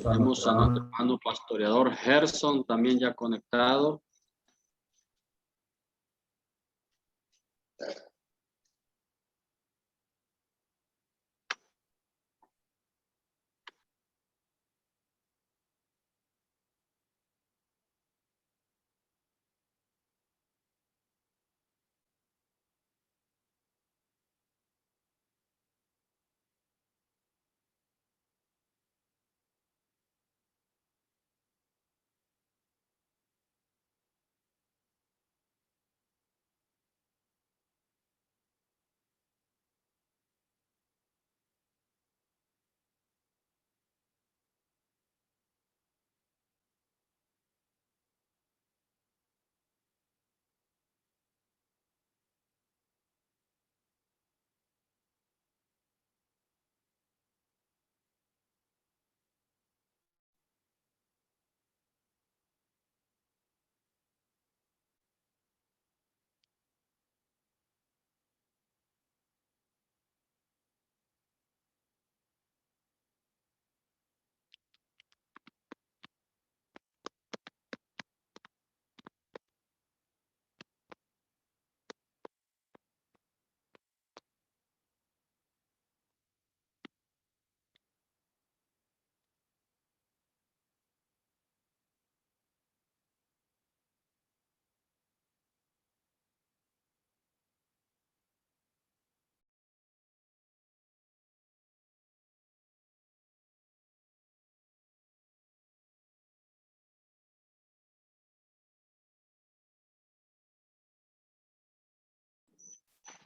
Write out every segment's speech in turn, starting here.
Tenemos a nuestro hermano pastoreador Gerson también ya conectado.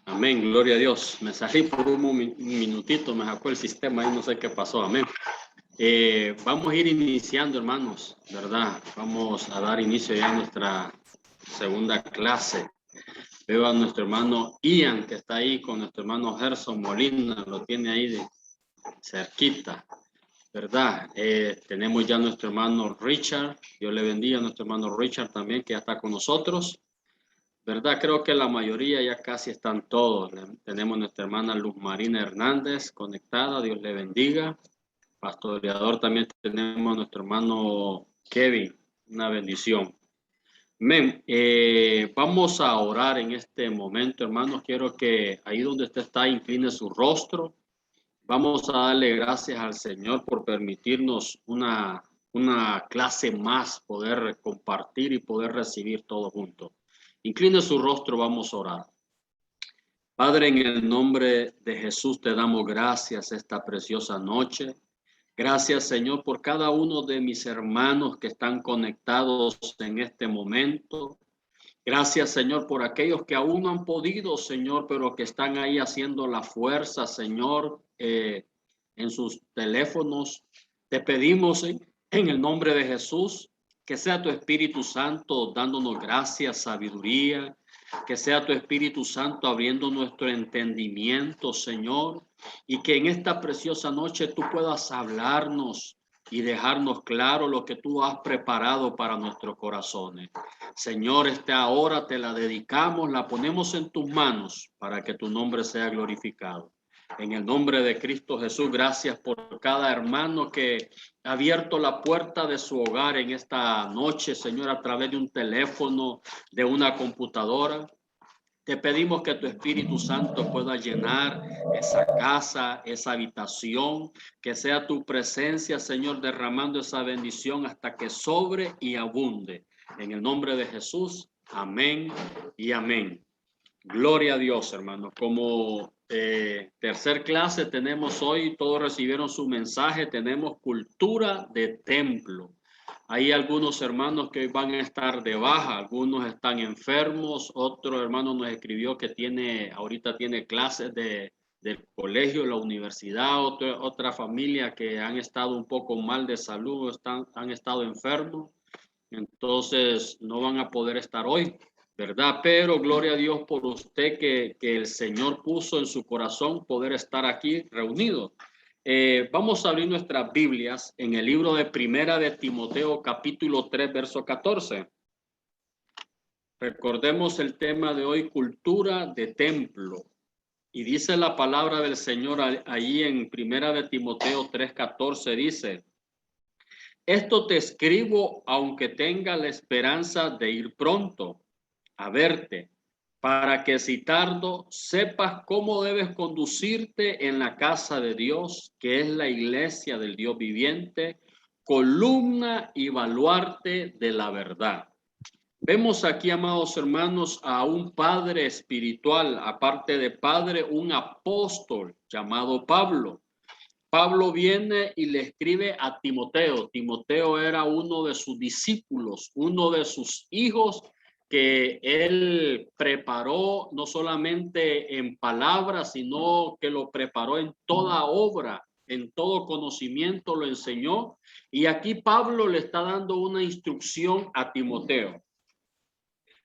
Amén, gloria a Dios. Me salí por un minutito, me sacó el sistema y no sé qué pasó. Amén. Vamos a ir iniciando, hermanos, ¿verdad? Vamos a dar inicio ya a nuestra segunda clase. Veo a nuestro hermano Ian, que está ahí con nuestro hermano Gerson Molina, lo tiene ahí de cerquita, ¿verdad? Tenemos ya a nuestro hermano Richard. Dios le bendiga a nuestro hermano Richard también, que ya está con nosotros. ¿Verdad? Creo que la mayoría ya casi están todos. Tenemos nuestra hermana Luz Marina Hernández conectada, Dios le bendiga. Pastoreador también tenemos a nuestro hermano Kevin, una bendición. Amén. Vamos a orar en este momento, hermanos. Quiero que ahí donde usted está, incline su rostro. Vamos a darle gracias al Señor por permitirnos una clase más, poder compartir y poder recibir todo junto. Incline su rostro, vamos a orar. Padre, en el nombre de Jesús te damos gracias esta preciosa noche. Gracias, Señor, por cada uno de mis hermanos que están conectados en este momento. Gracias, Señor, por aquellos que aún no han podido, Señor, pero que están ahí haciendo la fuerza, Señor, en sus teléfonos. Te pedimos en el nombre de Jesús que sea tu Espíritu Santo dándonos gracias, sabiduría, que sea tu Espíritu Santo abriendo nuestro entendimiento, Señor, y que en esta preciosa noche tú puedas hablarnos y dejarnos claro lo que tú has preparado para nuestros corazones. Señor, esta hora te la dedicamos, la ponemos en tus manos para que tu nombre sea glorificado. En el nombre de Cristo Jesús, gracias por cada hermano que ha abierto la puerta de su hogar en esta noche, Señor, a través de un teléfono, de una computadora. Te pedimos que tu Espíritu Santo pueda llenar esa casa, esa habitación, que sea tu presencia, Señor, derramando esa bendición hasta que sobre y abunde. En el nombre de Jesús, amén y amén. Gloria a Dios, hermanos. Como tercer clase tenemos hoy, todos recibieron su mensaje, tenemos cultura de templo. Hay algunos hermanos que van a estar de baja, algunos están enfermos, otro hermano nos escribió que ahorita tiene clases del colegio, la universidad, otra familia que han estado un poco mal de salud, han estado enfermos, entonces no van a poder estar hoy, ¿verdad? Pero gloria a Dios por usted que el Señor puso en su corazón poder estar aquí reunidos. Vamos a abrir nuestras Biblias en el libro de Primera de Timoteo, capítulo 3, verso 14. Recordemos el tema de hoy, cultura de templo. Y dice la palabra del Señor ahí en Primera de Timoteo 3, 14, dice: Esto te escribo aunque tenga la esperanza de ir pronto a verte, para que si tardo sepas cómo debes conducirte en la casa de Dios, que es la iglesia del Dios viviente, columna y baluarte de la verdad. Vemos aquí, amados hermanos, a un padre espiritual, aparte de padre, un apóstol llamado Pablo. Pablo viene y le escribe a Timoteo. Timoteo era uno de sus discípulos, uno de sus hijos que él preparó no solamente en palabras, sino que lo preparó en toda obra, en todo conocimiento lo enseñó. Y aquí Pablo le está dando una instrucción a Timoteo.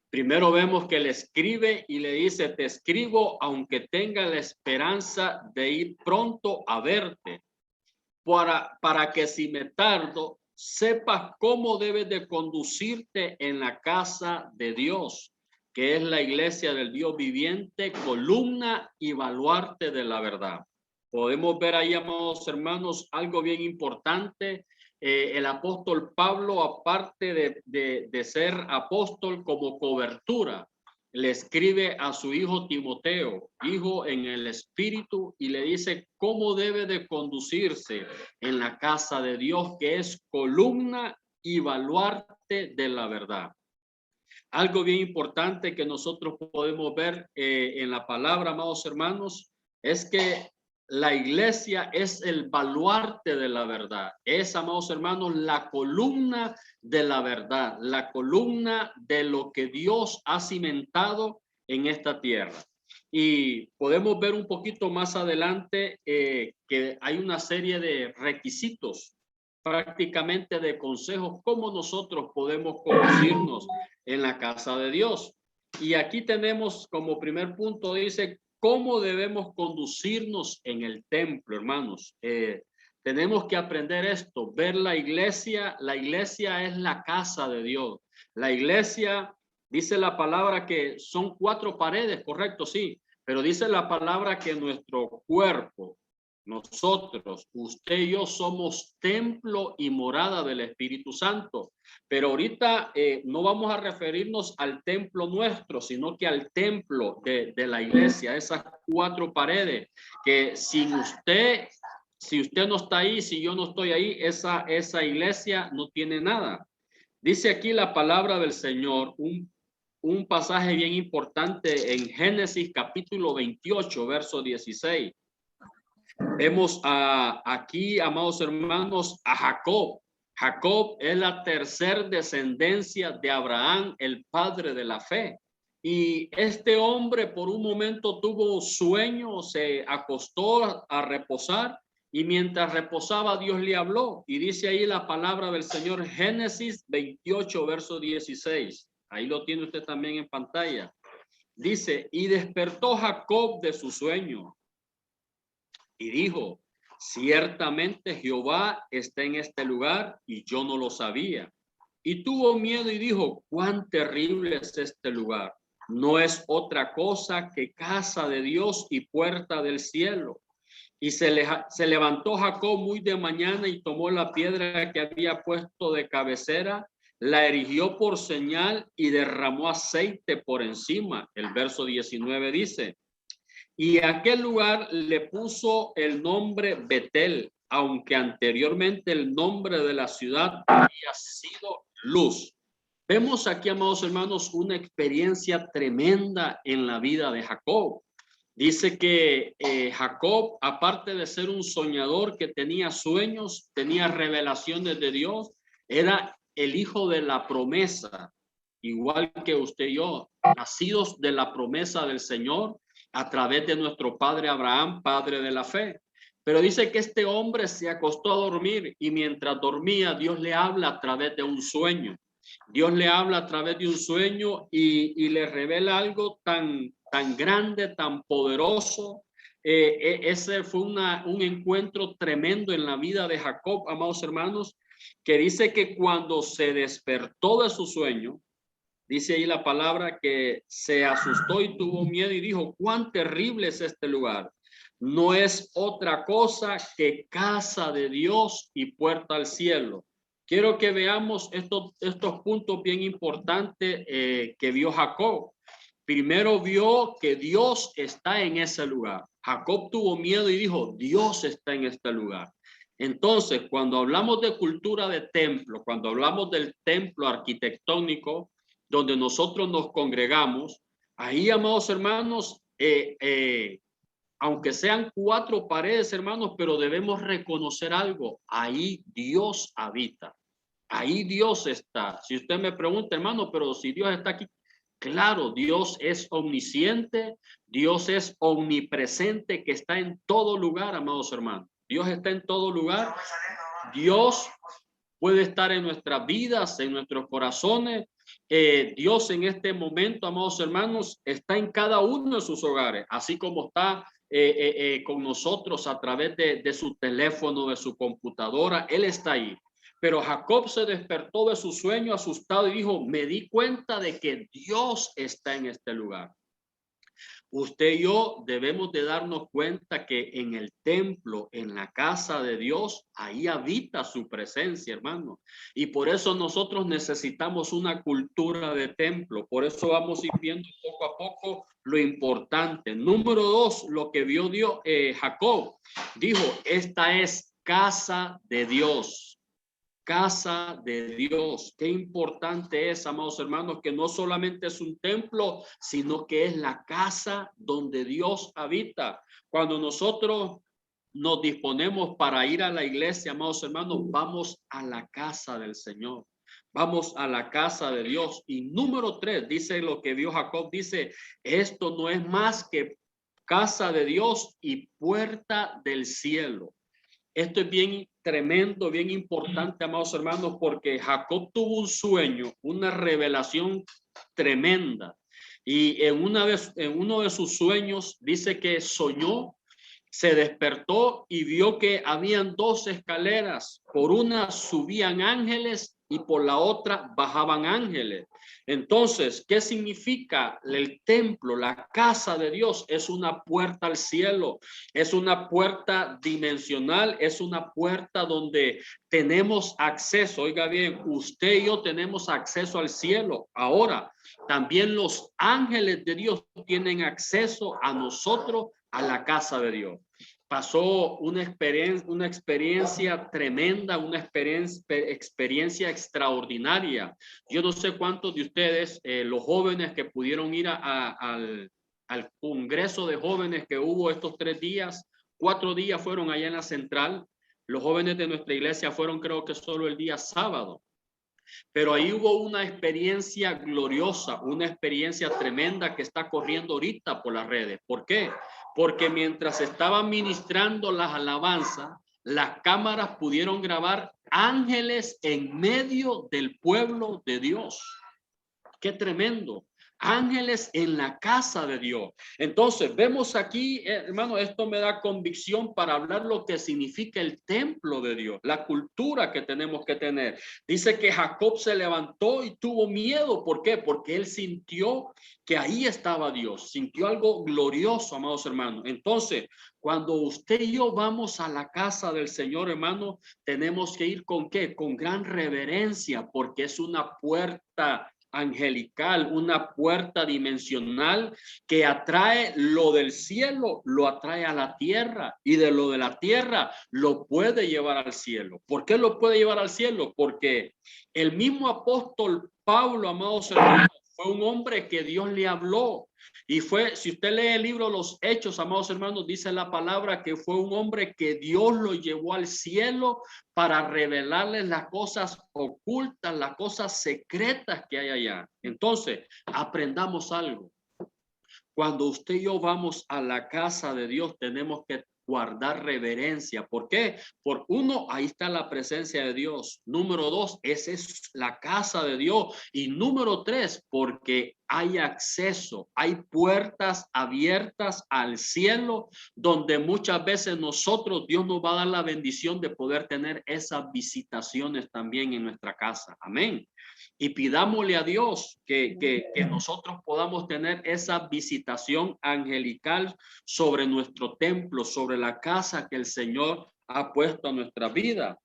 Primero vemos que le escribe y le dice, te escribo aunque tenga la esperanza de ir pronto a verte, para que si me tardo, sepas cómo debes de conducirte en la casa de Dios, que es la iglesia del Dios viviente, columna y baluarte de la verdad. Podemos ver ahí, amados hermanos, algo bien importante. El apóstol Pablo, aparte de ser apóstol como cobertura, le escribe a su hijo Timoteo, hijo en el espíritu, y le dice cómo debe de conducirse en la casa de Dios, que es columna y baluarte de la verdad. Algo bien importante que nosotros podemos ver en la palabra, amados hermanos, es que la iglesia es el baluarte de la verdad. Es, amados hermanos, la columna de la verdad, la columna de lo que Dios ha cimentado en esta tierra. Y podemos ver un poquito más adelante que hay una serie de requisitos, prácticamente de consejos, cómo nosotros podemos conducirnos en la casa de Dios. Y aquí tenemos como primer punto, dice, cómo debemos conducirnos en el templo, hermanos. Tenemos que aprender esto, ver la iglesia es la casa de Dios. La iglesia, dice la palabra que son 4 paredes, correcto, sí, pero dice la palabra que nuestro cuerpo, nosotros, usted y yo somos templo y morada del Espíritu Santo. Pero ahorita no vamos a referirnos al templo nuestro, sino que al templo de la iglesia, esas 4 paredes, que si usted no está ahí, si yo no estoy ahí, esa iglesia no tiene nada. Dice aquí la palabra del Señor, un pasaje bien importante en Génesis capítulo 28, verso 16. Vemos aquí, amados hermanos, a Jacob. Jacob es la tercera descendencia de Abraham, el padre de la fe. Y este hombre por un momento tuvo sueño, se acostó a reposar y mientras reposaba Dios le habló. Y dice ahí la palabra del Señor, Génesis 28, verso 16. Ahí lo tiene usted también en pantalla. Dice, y despertó Jacob de su sueño y dijo, ciertamente Jehová está en este lugar y yo no lo sabía. Y tuvo miedo y dijo, cuán terrible es este lugar. No es otra cosa que casa de Dios y puerta del cielo. Y se levantó Jacob muy de mañana y tomó la piedra que había puesto de cabecera, la erigió por señal y derramó aceite por encima. El verso 19 dice, y a aquel lugar le puso el nombre Betel, aunque anteriormente el nombre de la ciudad había sido Luz. Vemos aquí, amados hermanos, una experiencia tremenda en la vida de Jacob. Dice que Jacob, aparte de ser un soñador que tenía sueños, tenía revelaciones de Dios, era el hijo de la promesa, igual que usted y yo, nacidos de la promesa del Señor a través de nuestro padre Abraham, padre de la fe. Pero dice que este hombre se acostó a dormir y mientras dormía Dios le habla a través de un sueño. Dios le habla a través de un sueño y le revela algo tan grande, tan poderoso. Ese fue un encuentro tremendo en la vida de Jacob, amados hermanos, que dice que cuando se despertó de su sueño, dice ahí la palabra que se asustó y tuvo miedo y dijo, cuán terrible es este lugar. No es otra cosa que casa de Dios y puerta al cielo. quiero que veamos estos puntos bien importantes que vio Jacob. Primero vio que Dios está en ese lugar. Jacob tuvo miedo y dijo, Dios está en este lugar. Entonces, cuando hablamos de cultura de templo, cuando hablamos del templo arquitectónico, donde nosotros nos congregamos, ahí, amados hermanos, aunque sean 4 paredes, hermanos, pero debemos reconocer algo. Ahí Dios habita. Ahí Dios está. Si usted me pregunta, hermano, pero si Dios está aquí, claro, Dios es omnisciente, Dios es omnipresente, que está en todo lugar, amados hermanos. Dios está en todo lugar. Dios puede estar en nuestras vidas, en nuestros corazones. Dios en este momento, amados hermanos, está en cada uno de sus hogares, así como está con nosotros a través de su teléfono, de su computadora. Él está ahí. Pero Jacob se despertó de su sueño asustado y dijo, me di cuenta de que Dios está en este lugar. Usted y yo debemos de darnos cuenta que en el templo, en la casa de Dios, ahí habita su presencia, hermano. Y por eso nosotros necesitamos una cultura de templo. Por eso vamos a ir viendo poco a poco lo importante. Número 2, lo que vio Dios, Jacob, dijo, esta es casa de Dios. Casa de Dios. Qué importante es, amados hermanos, que no solamente es un templo, sino que es la casa donde Dios habita. Cuando nosotros nos disponemos para ir a la iglesia, amados hermanos, vamos a la casa del Señor. Vamos a la casa de Dios. Y número 3, dice lo que vio Jacob, dice, esto no es más que casa de Dios y puerta del cielo. Esto es bien tremendo, bien importante, amados hermanos, porque Jacob tuvo un sueño, una revelación tremenda. Y en uno de sus sueños dice que soñó, se despertó y vio que habían 2 escaleras. Por una subían ángeles y por la otra bajaban ángeles. Entonces, ¿qué significa el templo? La casa de Dios es una puerta al cielo, es una puerta dimensional, es una puerta donde tenemos acceso. Oiga bien, usted y yo tenemos acceso al cielo. Ahora, también los ángeles de Dios tienen acceso a nosotros, a la casa de Dios. Pasó una experiencia tremenda, una experiencia extraordinaria. Yo no sé cuántos de ustedes, los jóvenes que pudieron ir al congreso de jóvenes que hubo estos 3 días, 4 días fueron allá en la central. Los jóvenes de nuestra iglesia fueron, creo que solo el día sábado. Pero ahí hubo una experiencia gloriosa, una experiencia tremenda que está corriendo ahorita por las redes. ¿Por qué? Porque mientras estaban ministrando las alabanzas, las cámaras pudieron grabar ángeles en medio del pueblo de Dios. ¡Qué tremendo! Ángeles en la casa de Dios. Entonces, vemos aquí, hermano, esto me da convicción para hablar lo que significa el templo de Dios, la cultura que tenemos que tener. Dice que Jacob se levantó y tuvo miedo. ¿Por qué? Porque él sintió que ahí estaba Dios, sintió algo glorioso, amados hermanos. Entonces, cuando usted y yo vamos a la casa del Señor, hermano, tenemos que ir ¿con qué? Con gran reverencia, porque es una puerta angelical, una puerta dimensional que atrae lo del cielo, lo atrae a la tierra, y de lo de la tierra lo puede llevar al cielo. ¿Por qué lo puede llevar al cielo? Porque el mismo apóstol Pablo, amados hermanos, fue un hombre que Dios le habló. Y fue, si usted lee el libro Los Hechos, amados hermanos, dice la palabra que fue un hombre que Dios lo llevó al cielo para revelarles las cosas ocultas, las cosas secretas que hay allá. Entonces, aprendamos algo. Cuando usted y yo vamos a la casa de Dios, tenemos que guardar reverencia. ¿Por qué? Por uno, ahí está la presencia de Dios. Número 2, esa es la casa de Dios. Y número 3, porque hay acceso, hay puertas abiertas al cielo, donde muchas veces nosotros, Dios nos va a dar la bendición de poder tener esas visitaciones también en nuestra casa. Amén. Y pidámosle a Dios que nosotros podamos tener esa visitación angelical sobre nuestro templo, sobre la casa que el Señor ha puesto a nuestra vida.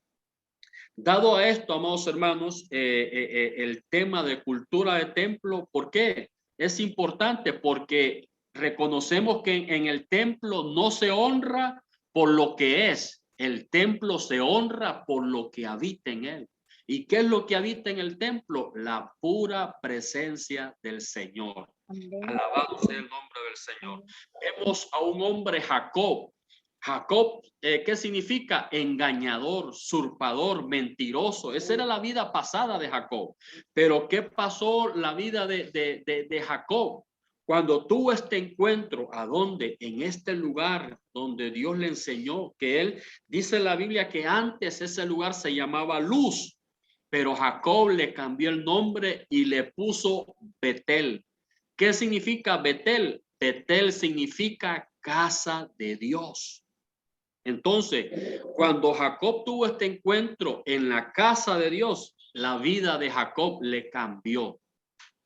Dado a esto, amados hermanos, el tema de cultura de templo, ¿por qué? Es importante porque reconocemos que en el templo no se honra por lo que es, el templo se honra por lo que habita en él. ¿Y qué es lo que habita en el templo? La pura presencia del Señor. Amén. Alabado sea el nombre del Señor. Vemos a un hombre, Jacob. Jacob, ¿qué significa? Engañador, usurpador, mentiroso. Esa era la vida pasada de Jacob. Pero ¿qué pasó la vida de Jacob? Cuando tuvo este encuentro, ¿a dónde? En este lugar donde Dios le enseñó que él, dice la Biblia que antes ese lugar se llamaba Luz, pero Jacob le cambió el nombre y le puso Betel. ¿Qué significa Betel? Betel significa casa de Dios. Entonces, cuando Jacob tuvo este encuentro en la casa de Dios, la vida de Jacob le cambió.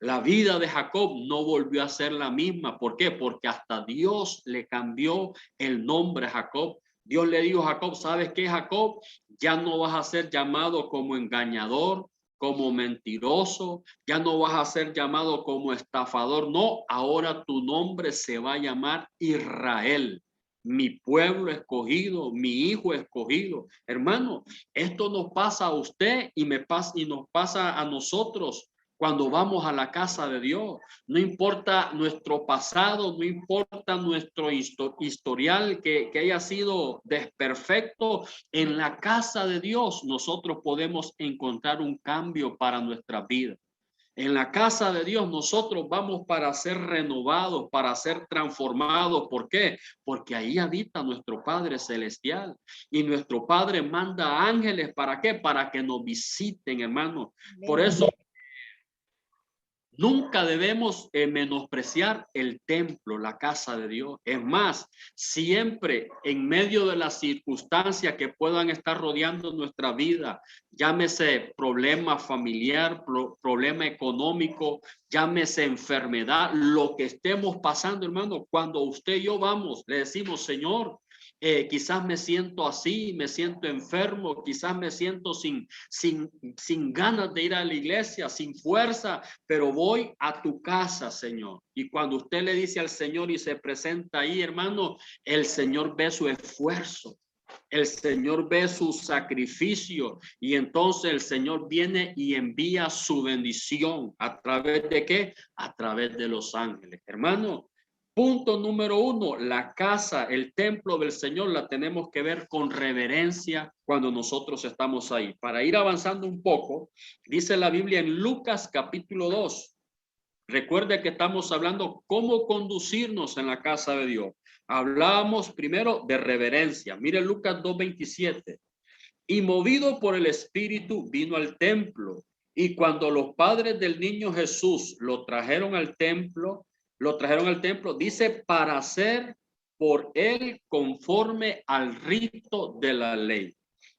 La vida de Jacob no volvió a ser la misma. ¿Por qué? Porque hasta Dios le cambió el nombre a Jacob. Dios le dijo a Jacob, ¿sabes qué, Jacob? Ya no vas a ser llamado como engañador, como mentiroso, ya no vas a ser llamado como estafador. No, ahora tu nombre se va a llamar Israel. Mi pueblo escogido, mi hijo escogido. Hermano, esto nos pasa a usted y nos pasa a nosotros cuando vamos a la casa de Dios. No importa nuestro pasado, no importa nuestro historial que haya sido desperfecto, en la casa de Dios nosotros podemos encontrar un cambio para nuestra vida. En la casa de Dios nosotros vamos para ser renovados, para ser transformados. ¿Por qué? Porque ahí habita nuestro Padre Celestial. Y nuestro Padre manda ángeles. ¿Para qué? Para que nos visiten, hermano. Por eso nunca debemos menospreciar el templo, la casa de Dios. Es más, siempre en medio de las circunstancias que puedan estar rodeando nuestra vida, llámese problema familiar, problema económico, llámese enfermedad, lo que estemos pasando, hermano, cuando usted y yo vamos, le decimos, Señor, quizás me siento así, me siento enfermo, quizás me siento sin ganas de ir a la iglesia, sin fuerza, pero voy a tu casa, Señor. Y cuando usted le dice al Señor y se presenta ahí, hermano, el Señor ve su esfuerzo. El Señor ve su sacrificio y entonces el Señor viene y envía su bendición. ¿A través de qué? A través de los ángeles. Hermano, punto número uno, la casa, el templo del Señor la tenemos que ver con reverencia cuando nosotros estamos ahí. Para ir avanzando un poco, dice la Biblia en Lucas capítulo 2. Recuerde que estamos hablando cómo conducirnos en la casa de Dios. Hablábamos primero de reverencia. Mire Lucas 2:27. Y movido por el Espíritu vino al templo. Y cuando los padres del niño Jesús lo trajeron al templo, dice, para hacer por él conforme al rito de la ley.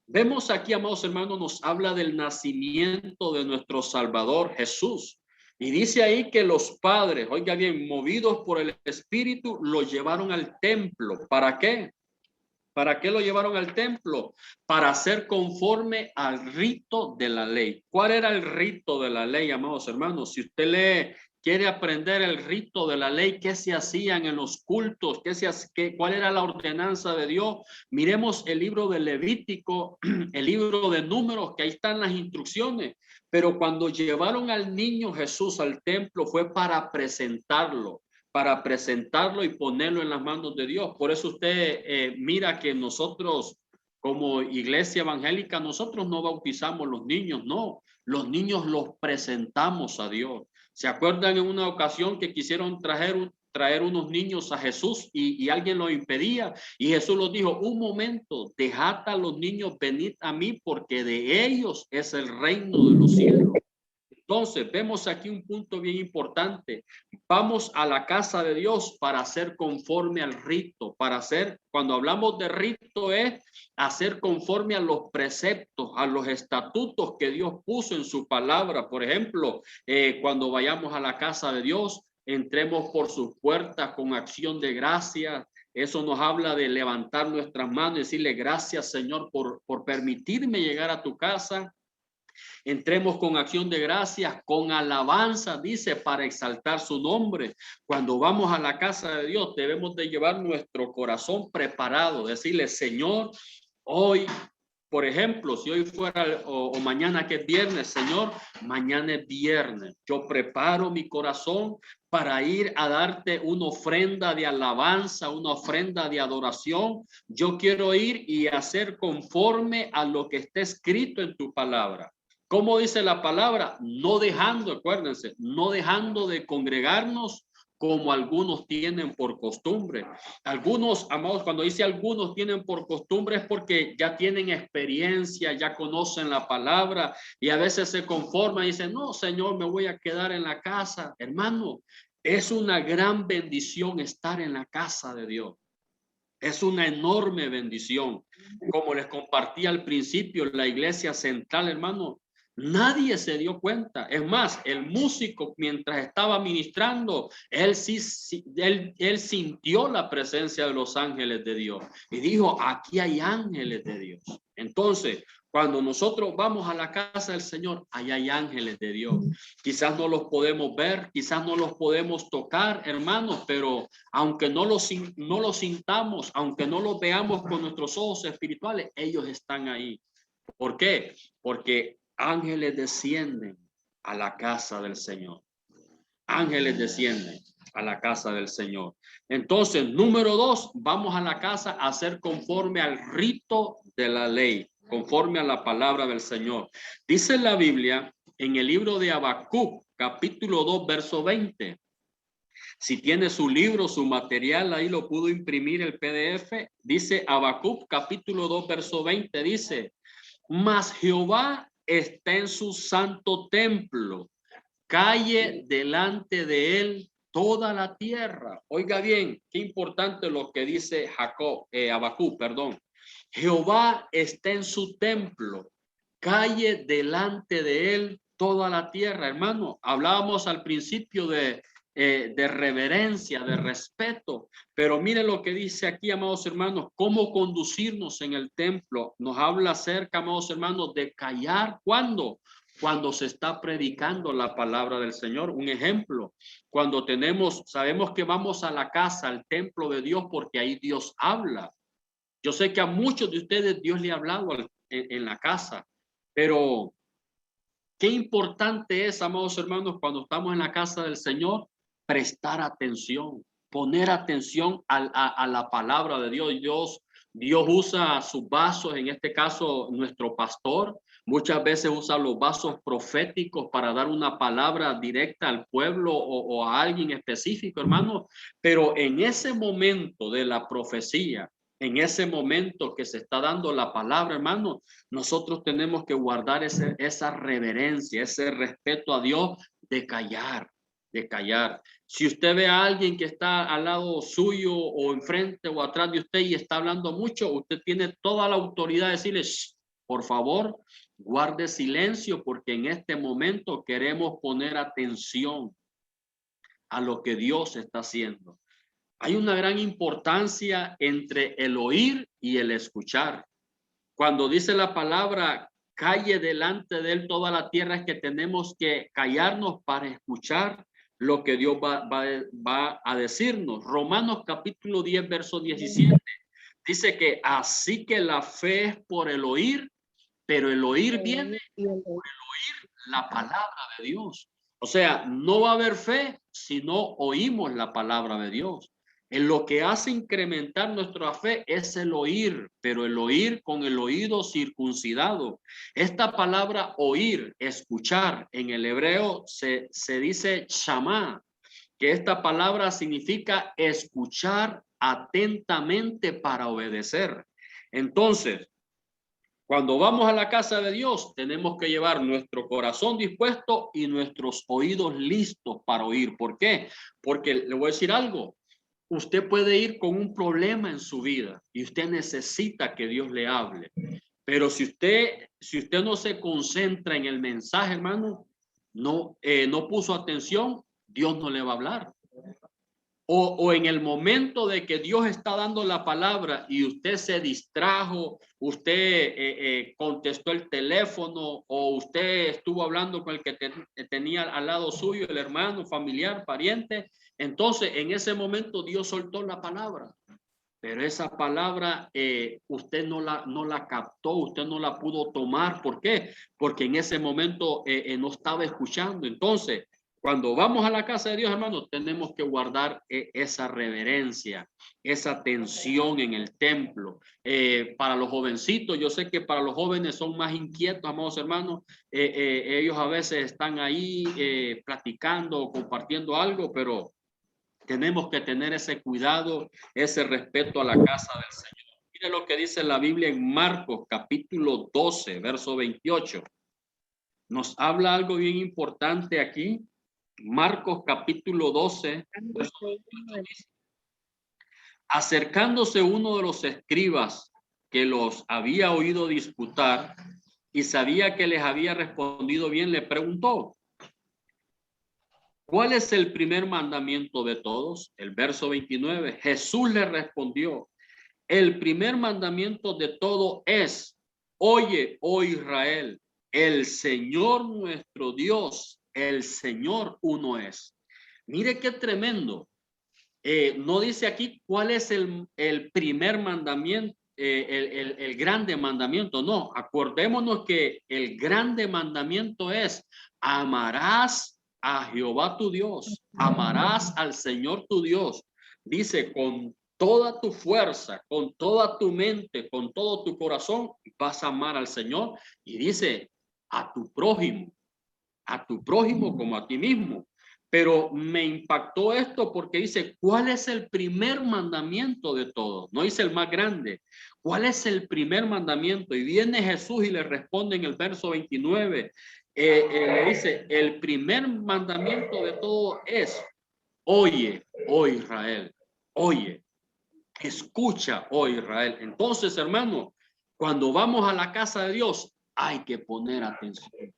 Vemos aquí, amados hermanos, nos habla del nacimiento de nuestro Salvador Jesús. Y dice ahí que los padres, oiga bien, movidos por el Espíritu, lo llevaron al templo. ¿Para qué? ¿Para qué lo llevaron al templo? Para hacer conforme al rito de la ley. ¿Cuál era el rito de la ley, amados hermanos? Si usted quiere aprender el rito de la ley, qué se hacían en los cultos, cuál era la ordenanza de Dios, miremos el libro de Levítico, el libro de Números, que ahí están las instrucciones. Pero cuando llevaron al niño Jesús al templo fue para presentarlo y ponerlo en las manos de Dios. Por eso usted mira que nosotros como iglesia evangélica, nosotros no bautizamos los niños, no. Los niños los presentamos a Dios. ¿Se acuerdan en una ocasión que quisieron traer unos niños a Jesús y alguien lo impedía? Y Jesús los dijo, un momento, dejad a los niños venir a mí porque de ellos es el reino de los cielos. Entonces, vemos aquí un punto bien importante. Vamos a la casa de Dios para hacer conforme al rito, cuando hablamos de rito es hacer conforme a los preceptos, a los estatutos que Dios puso en su palabra. Por ejemplo, cuando vayamos a la casa de Dios, entremos por sus puertas con acción de gracias, Eso nos habla de levantar nuestras manos y decirle gracias, Señor, por permitirme llegar a tu casa. Entremos con acción de gracias, con alabanza, dice, para exaltar su nombre. Cuando vamos a la casa de Dios, debemos de llevar nuestro corazón preparado, decirle, Señor, hoy, por ejemplo, si hoy fuera o mañana que es viernes, Señor, mañana es viernes. Yo preparo mi corazón para ir a darte una ofrenda de alabanza, una ofrenda de adoración. Yo quiero ir y hacer conforme a lo que está escrito en tu palabra. ¿Cómo dice la palabra? No dejando, acuérdense, no dejando de congregarnos como algunos tienen por costumbre. Algunos, amados, cuando dice algunos tienen por costumbre es porque ya tienen experiencia, ya conocen la palabra y a veces se conforman y dicen, no, Señor, me voy a quedar en la casa. Hermano, es una gran bendición estar en la casa de Dios. Es una enorme bendición. Como les compartí al principio, la iglesia central, hermano, nadie se dio cuenta. Es más, el músico, mientras estaba ministrando, él sintió la presencia de los ángeles de Dios y dijo, aquí hay ángeles de Dios. Entonces, cuando nosotros vamos a la casa del Señor, allá hay ángeles de Dios. Quizás no los podemos ver, quizás no los podemos tocar, hermanos, pero aunque no los sintamos, aunque no los veamos con nuestros ojos espirituales, ellos están ahí. ¿Por qué? Porque ángeles descienden a la casa del Señor. Ángeles descienden a la casa del Señor. Entonces, número 2, vamos a la casa a hacer conforme al rito de la ley, conforme a la palabra del Señor. Dice la Biblia en el libro de Habacuc, capítulo 2, verso 20. Si tiene su libro, su material, ahí lo pudo imprimir el PDF. Dice Habacuc, capítulo 2, verso 20, dice, mas Jehová está en su santo templo, calle delante de él toda la tierra. Oiga bien, qué importante lo que dice Habacuc, perdón. Jehová está en su templo, calle delante de él toda la tierra. Hermano, hablábamos al principio de reverencia, de respeto, pero mire lo que dice aquí, amados hermanos, cómo conducirnos en el templo. Nos habla acerca, amados hermanos, de callar. ¿Cuándo? Cuando se está predicando la palabra del Señor. Un ejemplo, cuando sabemos que vamos a la casa, al templo de Dios, porque ahí Dios habla. Yo sé que a muchos de ustedes Dios le ha hablado en la casa, pero qué importante es, amados hermanos, cuando estamos en la casa del Señor, prestar atención, poner atención a la palabra de Dios. Dios usa sus vasos, en este caso nuestro pastor, muchas veces usa los vasos proféticos para dar una palabra directa al pueblo o a alguien específico, hermano, pero en ese momento de la profecía, en ese momento que se está dando la palabra, hermano, nosotros tenemos que guardar esa reverencia, ese respeto a Dios de callar, de callar. Si usted ve a alguien que está al lado suyo o enfrente o atrás de usted y está hablando mucho, usted tiene toda la autoridad de decirle, por favor, guarde silencio porque en este momento queremos poner atención a lo que Dios está haciendo. Hay una gran importancia entre el oír y el escuchar. Cuando dice la palabra, calle delante de él toda la tierra, es que tenemos que callarnos para escuchar lo que Dios va a decirnos. Romanos capítulo 10, verso 17, dice que así que la fe es por el oír, pero el oír viene por el oír la palabra de Dios. O sea, no va a haber fe si no oímos la palabra de Dios. En lo que hace incrementar nuestra fe es el oír, pero el oír con el oído circuncidado. Esta palabra oír, escuchar, en el hebreo se dice shamá, que esta palabra significa escuchar atentamente para obedecer. Entonces, cuando vamos a la casa de Dios, tenemos que llevar nuestro corazón dispuesto y nuestros oídos listos para oír. ¿Por qué? Porque le voy a decir algo. Usted puede ir con un problema en su vida y usted necesita que Dios le hable. Pero si usted no se concentra en el mensaje, hermano, no puso atención, Dios no le va a hablar. O en el momento de que Dios está dando la palabra y usted se distrajo, usted contestó el teléfono o usted estuvo hablando con el que tenía al lado suyo, el hermano, familiar, pariente, entonces en ese momento Dios soltó la palabra. Pero esa palabra usted no la captó, usted no la pudo tomar. ¿Por qué? Porque en ese momento no estaba escuchando. Entonces, cuando vamos a la casa de Dios, hermanos, tenemos que guardar esa reverencia, esa atención en el templo. Para los jovencitos, yo sé que para los jóvenes son más inquietos, amados hermanos. Ellos a veces están ahí platicando o compartiendo algo, pero tenemos que tener ese cuidado, ese respeto a la casa del Señor. Mire lo que dice la Biblia en Marcos capítulo 12, verso 28. Nos habla algo bien importante aquí. Marcos capítulo 12, verso 28 dice: acercándose uno de los escribas que los había oído disputar y sabía que les había respondido bien, le preguntó: ¿cuál es el primer mandamiento de todos? El verso 29. Jesús le respondió: el primer mandamiento de todo es: oye, oh Israel, el Señor nuestro Dios, el Señor uno es. Mire qué tremendo. No dice aquí cuál es el primer mandamiento, el grande mandamiento. No, acordémonos que el grande mandamiento es: amarás a Jehová tu Dios, amarás al Señor tu Dios. Dice, con toda tu fuerza, con toda tu mente, con todo tu corazón, vas a amar al Señor. Y dice, a tu prójimo como a ti mismo. Pero me impactó esto porque dice, ¿cuál es el primer mandamiento de todos? No dice el más grande. ¿Cuál es el primer mandamiento? Y viene Jesús y le responde en el verso 29. Le dice, el primer mandamiento de todo es: oye, oh Israel, oye, escucha, oh Israel. Entonces, hermano, cuando vamos a la casa de Dios, hay que poner atención.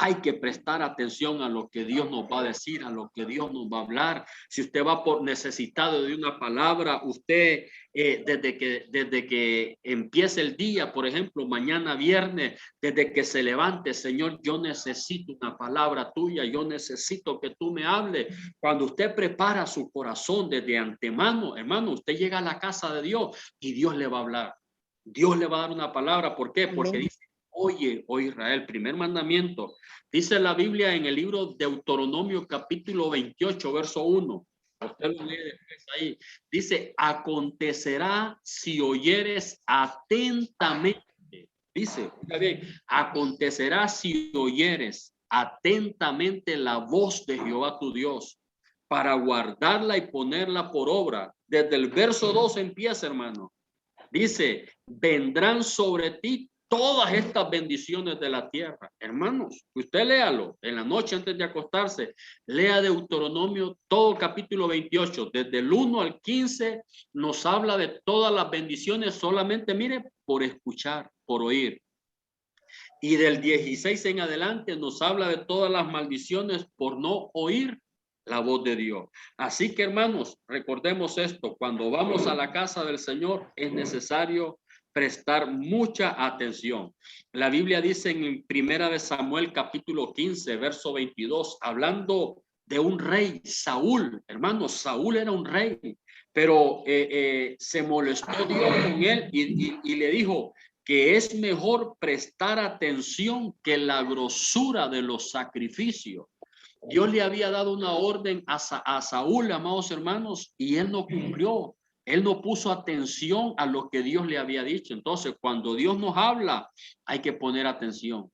Hay que prestar atención a lo que Dios nos va a decir, a lo que Dios nos va a hablar. Si usted va por necesitado de una palabra, usted desde que empiece el día, por ejemplo, mañana viernes, desde que se levante, Señor, yo necesito una palabra tuya, yo necesito que tú me hables. Cuando usted prepara su corazón desde antemano, hermano, usted llega a la casa de Dios y Dios le va a hablar. Dios le va a dar una palabra. ¿Por qué? Porque dice: oye, oh Israel, primer mandamiento. Dice la Biblia en el libro de Deuteronomio capítulo 28, verso 1. Usted lo lee después ahí. Dice: acontecerá si oyeres atentamente. Dice, está bien, acontecerá si oyeres atentamente la voz de Jehová tu Dios, para guardarla y ponerla por obra. Desde el verso 2 empieza, hermano. Dice: vendrán sobre ti todas estas bendiciones de la tierra. Hermanos, usted léalo en la noche antes de acostarse. Lea Deuteronomio todo capítulo 28. Desde el 1 al 15 nos habla de todas las bendiciones solamente, mire, por escuchar, por oír. Y del 16 en adelante nos habla de todas las maldiciones por no oír la voz de Dios. Así que, hermanos, recordemos esto: cuando vamos a la casa del Señor es necesario prestar mucha atención. La Biblia dice en Primera de Samuel capítulo 15, verso 22, hablando de un rey, Saúl. Hermanos, Saúl era un rey, pero se molestó Dios con él y le dijo que es mejor prestar atención que la grosura de los sacrificios. Dios le había dado una orden a Saúl, amados hermanos, y él no cumplió. Él no puso atención a lo que Dios le había dicho. Entonces, cuando Dios nos habla, hay que poner atención.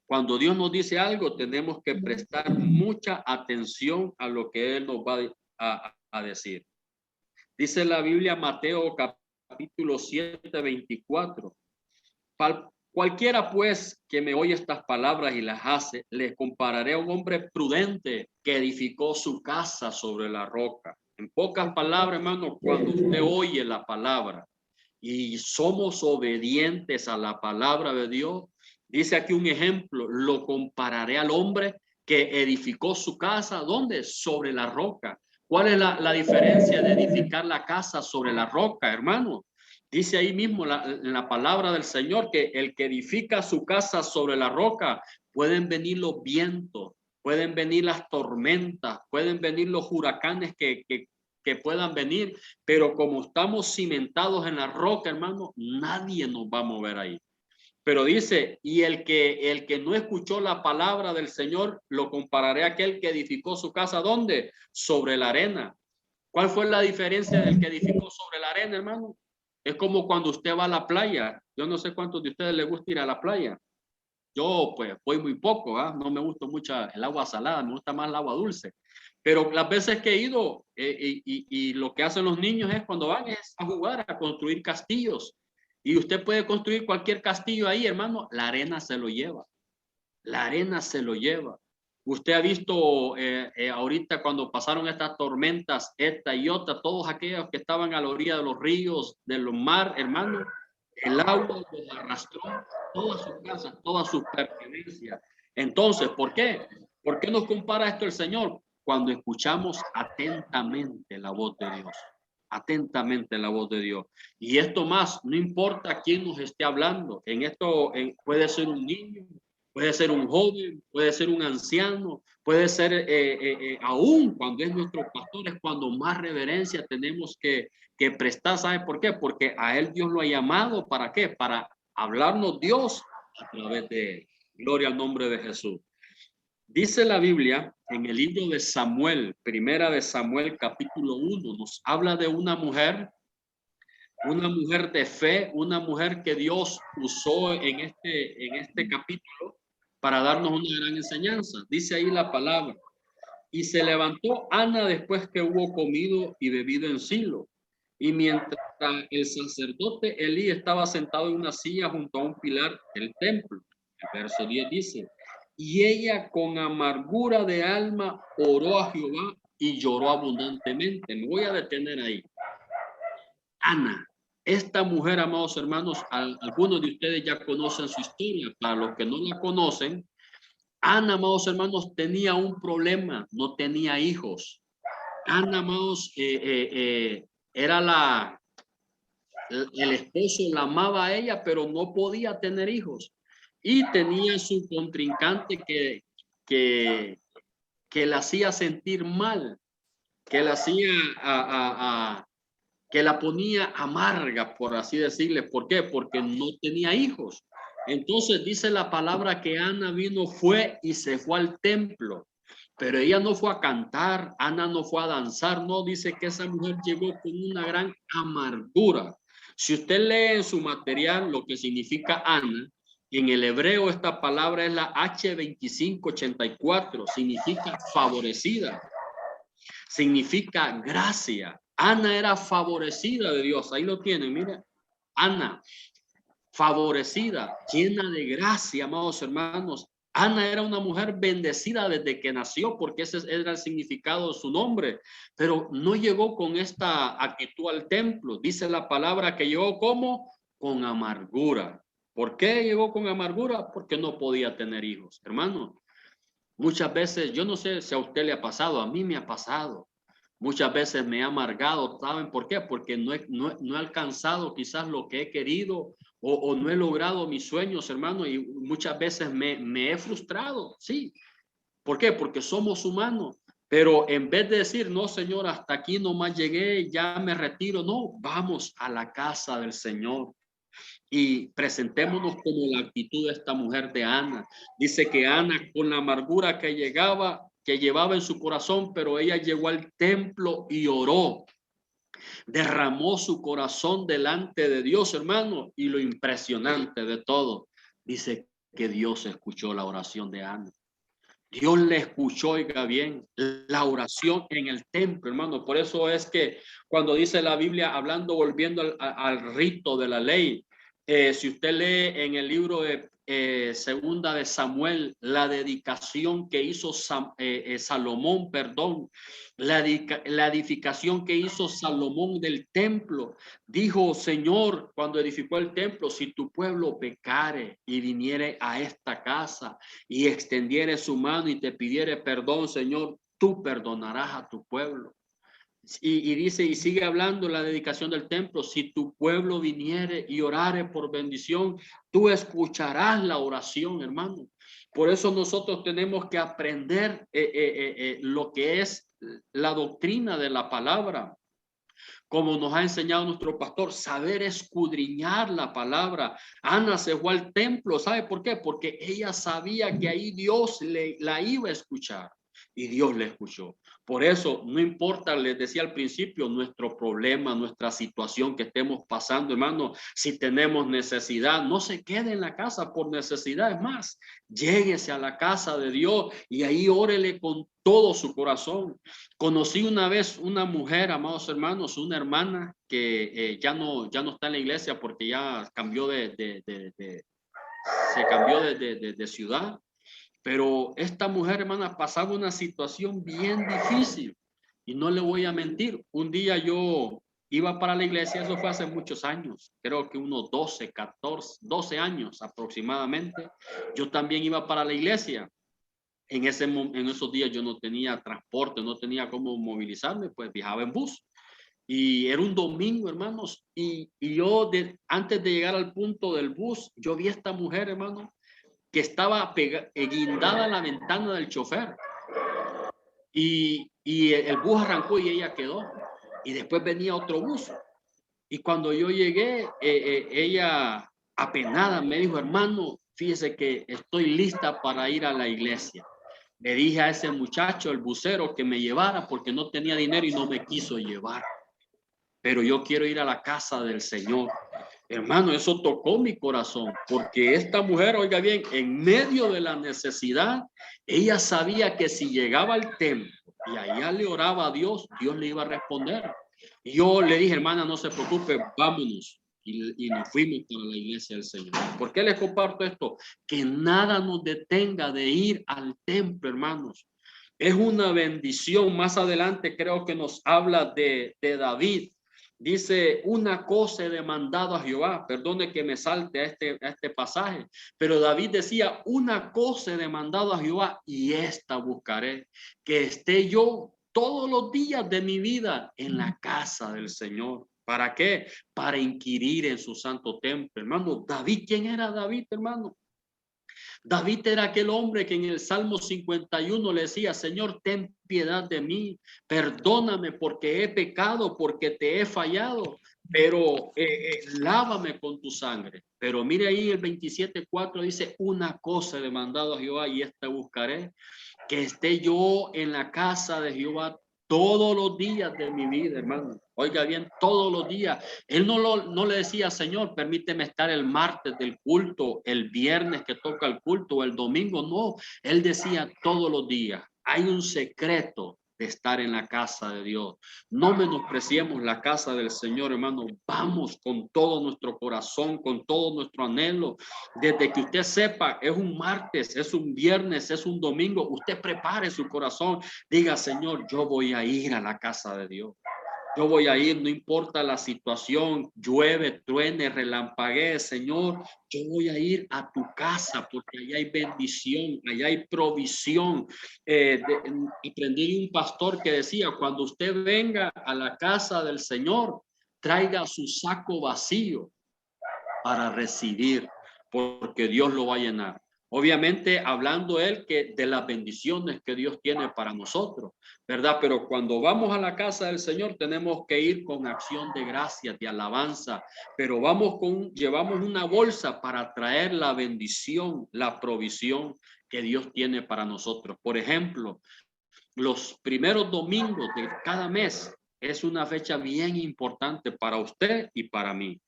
Cuando Dios nos dice algo, tenemos que prestar mucha atención a lo que Él nos va a decir. Dice la Biblia, Mateo capítulo 7, 24. Cualquiera pues que me oye estas palabras y las hace, le compararé a un hombre prudente que edificó su casa sobre la roca. En pocas palabras, hermano, cuando usted oye la palabra y somos obedientes a la palabra de Dios, dice aquí un ejemplo: lo compararé al hombre que edificó su casa, ¿dónde? Sobre la roca. ¿Cuál es la diferencia de edificar la casa sobre la roca, hermano? Dice ahí mismo en la palabra del Señor que el que edifica su casa sobre la roca, pueden venir los vientos, pueden venir las tormentas, pueden venir los huracanes que puedan venir, pero como estamos cimentados en la roca, hermano, nadie nos va a mover ahí. Pero dice, y el que no escuchó la palabra del Señor, lo compararé a aquel que edificó su casa, ¿dónde? Sobre la arena. ¿Cuál fue la diferencia del que edificó sobre la arena, hermano? Es como cuando usted va a la playa. Yo no sé cuántos de ustedes les gusta ir a la playa. Yo pues voy muy poco, ¿ah? No me gusta mucho el agua salada, me gusta más el agua dulce. Pero las veces que he ido y lo que hacen los niños es cuando van es a jugar, a construir castillos. Y usted puede construir cualquier castillo ahí, hermano, la arena se lo lleva. La arena se lo lleva. Usted ha visto ahorita cuando pasaron estas tormentas, esta y otra, todos aquellos que estaban a la orilla de los ríos, de los mar, hermano, el agua los arrastró, todas sus casas, todas sus pertenencias. Entonces, ¿por qué? ¿Por qué nos compara esto el Señor? Cuando escuchamos atentamente la voz de Dios. Atentamente la voz de Dios. Y esto más, no importa quién nos esté hablando. En esto puede ser un niño, puede ser un joven, puede ser un anciano, puede ser aún cuando es nuestro pastor, es cuando más reverencia tenemos que prestar. ¿Sabe por qué? Porque a él Dios lo ha llamado. ¿Para qué? Para hablarnos Dios a través de él. Gloria al nombre de Jesús. Dice la Biblia en el libro de Samuel, primera de Samuel, capítulo 1, nos habla de una mujer de fe, una mujer que Dios usó en este capítulo para darnos una gran enseñanza. Dice ahí la palabra: y se levantó Ana después que hubo comido y bebido en Silo. Y mientras el sacerdote Elí estaba sentado en una silla junto a un pilar del templo. El verso 10 dice: y ella con amargura de alma oró a Jehová y lloró abundantemente. Me voy a detener ahí. Ana, esta mujer, amados hermanos, algunos de ustedes ya conocen su historia. Para los que no la conocen, Ana, amados hermanos, tenía un problema, no tenía hijos. Ana, amados, era el esposo la amaba a ella, pero no podía tener hijos. Y tenía su contrincante que la hacía sentir mal, que la hacía que la ponía amarga, por así decirle. ¿Por qué? Porque no tenía hijos. Entonces dice la palabra que Ana fue y se fue al templo, pero ella no fue a cantar, Ana no fue a danzar, no, dice que esa mujer llegó con una gran amargura. Si usted lee en su material lo que significa Ana, en el hebreo esta palabra es la H2584, significa favorecida, significa gracia. Ana era favorecida de Dios, ahí lo tienen, mire, Ana, favorecida, llena de gracia, amados hermanos. Ana era una mujer bendecida desde que nació, porque ese era el significado de su nombre, pero no llegó con esta actitud al templo. Dice la palabra que llegó como con amargura. ¿Por qué llegó con amargura? Porque no podía tener hijos, hermano. Muchas veces, yo no sé si a usted le ha pasado, a mí me ha pasado. Muchas veces me he amargado. ¿Saben por qué? Porque no he alcanzado quizás lo que he querido o no he logrado mis sueños, hermano, y muchas veces me he frustrado, sí. ¿Por qué? Porque somos humanos. Pero en vez de decir, no, Señor, hasta aquí nomás llegué, ya me retiro, no, vamos a la casa del Señor y presentémonos como la actitud de esta mujer de Ana. Dice que Ana, con la amargura que llevaba en su corazón, pero ella llegó al templo y oró, derramó su corazón delante de Dios, hermano, y lo impresionante de todo, dice que Dios escuchó la oración de Ana. Dios le escuchó, oiga bien, la oración en el templo, hermano. Por eso es que cuando dice la Biblia, volviendo al rito de la ley, si usted lee en el libro de Segunda de Samuel, la dedicación que hizo Salomón, perdón, la edificación que hizo Salomón del templo, dijo, Señor, cuando edificó el templo, si tu pueblo pecare y viniere a esta casa y extendiere su mano y te pidiere perdón, Señor, tú perdonarás a tu pueblo. Y dice, y sigue hablando la dedicación del templo: si tu pueblo viniere y orare por bendición, tú escucharás la oración, hermano. Por eso nosotros tenemos que aprender lo que es la doctrina de la palabra, como nos ha enseñado nuestro pastor, saber escudriñar la palabra. Ana se fue al templo, ¿sabe por qué? Porque ella sabía que ahí Dios la iba a escuchar, y Dios le escuchó. Por eso, no importa, les decía al principio, nuestro problema, nuestra situación que estemos pasando, hermano, si tenemos necesidad, no se quede en la casa por necesidad. Es más, lléguese a la casa de Dios y ahí órele con todo su corazón. Conocí una vez una mujer, amados hermanos, una hermana que ya no está en la iglesia porque ya cambió se cambió de ciudad. Pero esta mujer, hermana, pasaba una situación bien difícil, y no le voy a mentir. Un día yo iba para la iglesia, eso fue hace muchos años, creo que unos 12, 14, 12 años aproximadamente. Yo también iba para la iglesia. En esos días yo no tenía transporte, no tenía cómo movilizarme, pues viajaba en bus. Y era un domingo, hermanos, y yo antes de llegar al punto del bus, yo vi a esta mujer, hermano, que estaba guindada a la ventana del chofer, y el bus arrancó y ella quedó, y después venía otro bus, y cuando yo llegué, ella apenada me dijo: hermano, fíjese que estoy lista para ir a la iglesia. Le dije a ese muchacho, el busero, que me llevara porque no tenía dinero y no me quiso llevar, pero yo quiero ir a la casa del Señor. Hermano, eso tocó mi corazón, porque esta mujer, oiga bien, en medio de la necesidad, ella sabía que si llegaba al templo y allá le oraba a Dios, Dios le iba a responder. Y yo le dije: hermana, no se preocupe, vámonos. Y nos fuimos para la iglesia del Señor. ¿Por qué les comparto esto? Que nada nos detenga de ir al templo, hermanos. Es una bendición. Más adelante creo que nos habla de David. Dice: una cosa he demandado a Jehová. Perdone que me salte a este pasaje, pero David decía: una cosa he demandado a Jehová y esta buscaré, que esté yo todos los días de mi vida en la casa del Señor. ¿Para qué? Para inquirir en su santo templo. Hermano, David, ¿quién era David, hermano? David era aquel hombre que en el Salmo 51 le decía: Señor, ten piedad de mí, perdóname porque he pecado, porque te he fallado, pero lávame con tu sangre. Pero mire ahí el 27:4 dice: una cosa he demandado a Jehová y esta buscaré, que esté yo en la casa de Jehová todos los días de mi vida, hermano. Oiga bien, todos los días. Él no le decía: Señor, permíteme estar el martes del culto, el viernes que toca el culto, el domingo. No, él decía: todos los días. Hay un secreto de estar en la casa de Dios. No menospreciemos la casa del Señor, hermano. Vamos con todo nuestro corazón, con todo nuestro anhelo. Desde que usted sepa, es un martes, es un viernes, es un domingo, usted prepare su corazón. Diga: Señor, yo voy a ir a la casa de Dios. Yo voy a ir, no importa la situación, llueve, truene, relampaguee, Señor, yo voy a ir a tu casa porque allá hay bendición, allá hay provisión. Aprendí un pastor que decía: cuando usted venga a la casa del Señor, traiga su saco vacío para recibir, porque Dios lo va a llenar. Obviamente hablando él que de las bendiciones que Dios tiene para nosotros, ¿verdad? Pero cuando vamos a la casa del Señor tenemos que ir con acción de gracias, de alabanza, pero llevamos una bolsa para traer la bendición, la provisión que Dios tiene para nosotros. Por ejemplo, los primeros domingos de cada mes es una fecha bien importante para usted y para mí.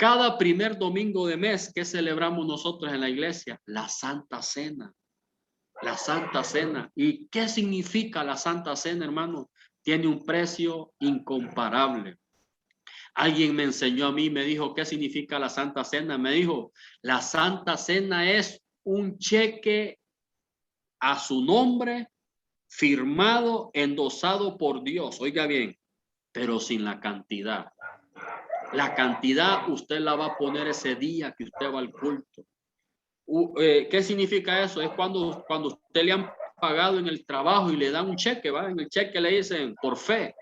Cada primer domingo de mes, ¿qué celebramos nosotros en la iglesia? La Santa Cena. La Santa Cena. ¿Y qué significa la Santa Cena, hermano? Tiene un precio incomparable. Alguien me enseñó a mí, me dijo: ¿qué significa la Santa Cena? Me dijo: la Santa Cena es un cheque a su nombre, firmado, endosado por Dios. Oiga bien, pero sin la cantidad. La cantidad usted la va a poner ese día que usted va al culto. ¿Qué significa eso? Es cuando usted le han pagado en el trabajo y le dan un cheque, ¿va? En el cheque le dicen: por fe.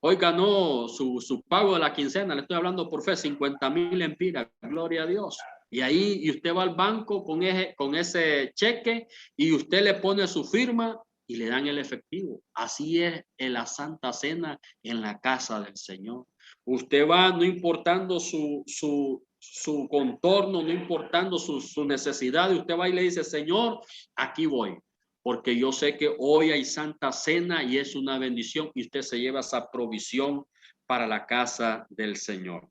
hoy ganó su pago de la quincena, le estoy hablando por fe, 50,000 empiras, gloria a Dios. Y ahí, y usted va al banco con ese cheque y usted le pone su firma y le dan el efectivo. Así es en la Santa Cena en la casa del Señor. Usted va, no importando su contorno, no importando su necesidad, y usted va y le dice, Señor, aquí voy, porque yo sé que hoy hay Santa Cena y es una bendición, y usted se lleva esa provisión para la casa del Señor.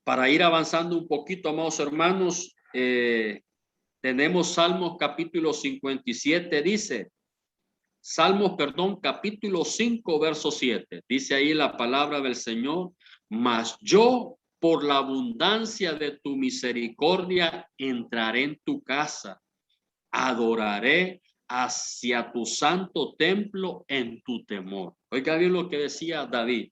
Para ir avanzando un poquito, amados hermanos, tenemos Salmos capítulo 57, dice, capítulo 5, verso 7. Dice ahí la palabra del Señor, mas yo por la abundancia de tu misericordia entraré en tu casa, adoraré hacia tu santo templo en tu temor. Oiga bien lo que decía David.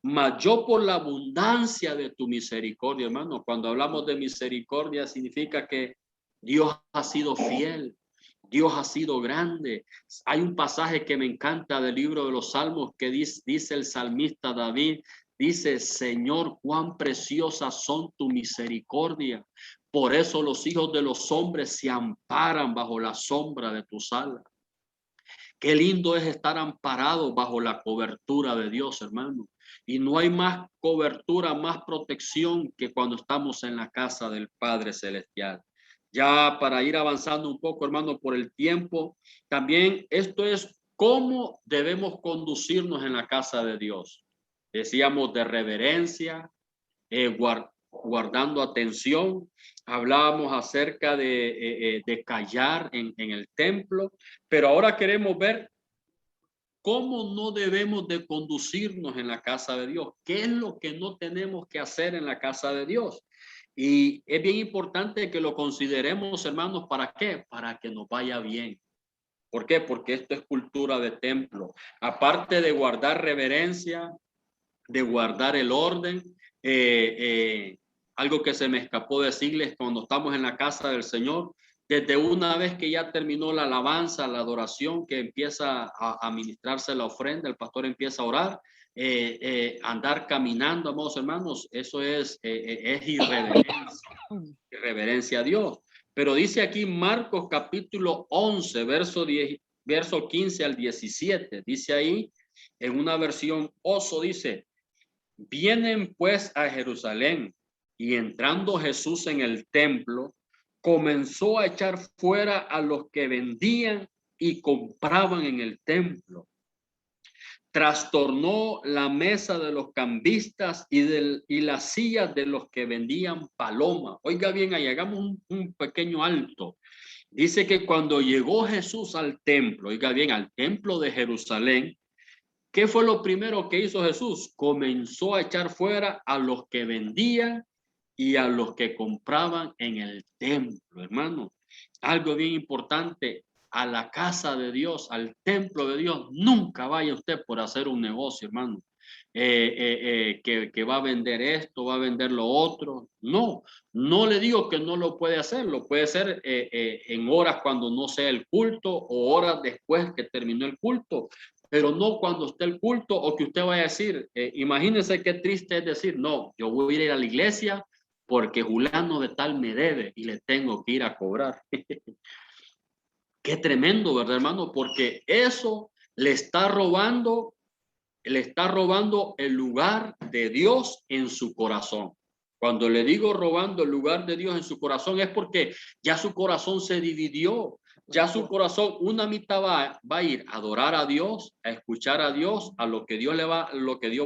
Mas yo por la abundancia de tu misericordia, hermano, cuando hablamos de misericordia significa que Dios ha sido fiel, Dios ha sido grande. Hay un pasaje que me encanta del libro de los Salmos que dice el salmista David, dice, Señor, cuán preciosas son tu misericordia. Por eso los hijos de los hombres se amparan bajo la sombra de tus alas. Qué lindo es estar amparado bajo la cobertura de Dios, hermano. Y no hay más cobertura, más protección que cuando estamos en la casa del Padre Celestial. Ya para ir avanzando un poco, hermano, por el tiempo, también esto es cómo debemos conducirnos en la casa de Dios. Decíamos de reverencia, guardando atención. Hablábamos acerca de callar en el templo, pero ahora queremos ver cómo no debemos de conducirnos en la casa de Dios. ¿Qué es lo que no tenemos que hacer en la casa de Dios? Y es bien importante que lo consideremos, hermanos, ¿para qué? Para que nos vaya bien. ¿Por qué? Porque esto es cultura de templo. Aparte de guardar reverencia, de guardar el orden, algo que se me escapó decirles cuando estamos en la casa del Señor, desde una vez que ya terminó la alabanza, la adoración, que empieza a ministrarse la ofrenda, el pastor empieza a orar, andar caminando, amados hermanos, eso es irreverencia a Dios. Pero dice aquí Marcos capítulo 11, verso 15 al 17, dice ahí, en una versión oso, dice, vienen pues a Jerusalén, y entrando Jesús en el templo, comenzó a echar fuera a los que vendían y compraban en el templo. Trastornó la mesa de los cambistas y las sillas de los que vendían palomas. Oiga bien, ahí hagamos un pequeño alto. Dice que cuando llegó Jesús al templo, oiga bien, al templo de Jerusalén, ¿qué fue lo primero que hizo Jesús? Comenzó a echar fuera a los que vendían y a los que compraban en el templo, hermano. Algo bien importante, a la casa de Dios, al templo de Dios, nunca vaya usted por hacer un negocio, hermano. Que va a vender esto, va a vender lo otro. No, no le digo que no lo puede hacer, lo puede hacer en horas cuando no sea el culto o horas después que terminó el culto, pero no cuando esté el culto o que usted vaya a decir, imagínense qué triste es decir, no, yo voy a ir a la iglesia porque Julano de tal me debe y le tengo que ir a cobrar. Qué tremendo, ¿verdad, hermano? Porque eso le está robando el lugar de Dios en su corazón. Cuando le digo robando el lugar de Dios en su corazón es porque ya su corazón se dividió. Ya su corazón, una mitad va a ir a adorar a Dios, a escuchar a Dios, a lo que Dios va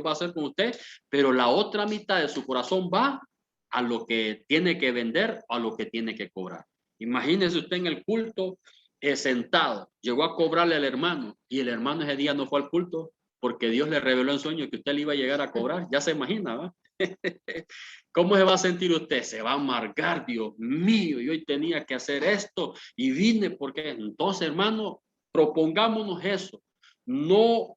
a hacer con usted, pero la otra mitad de su corazón va a lo que tiene que vender, a lo que tiene que cobrar. Imagínese usted en el culto sentado, llegó a cobrarle al hermano y el hermano ese día no fue al culto porque Dios le reveló en sueño que usted le iba a llegar a cobrar. Ya se imagina, ¿va? ¿Cómo se va a sentir usted? Se va a amargar, Dios mío, y hoy tenía que hacer esto y vine porque entonces, hermano, propongámonos eso. No,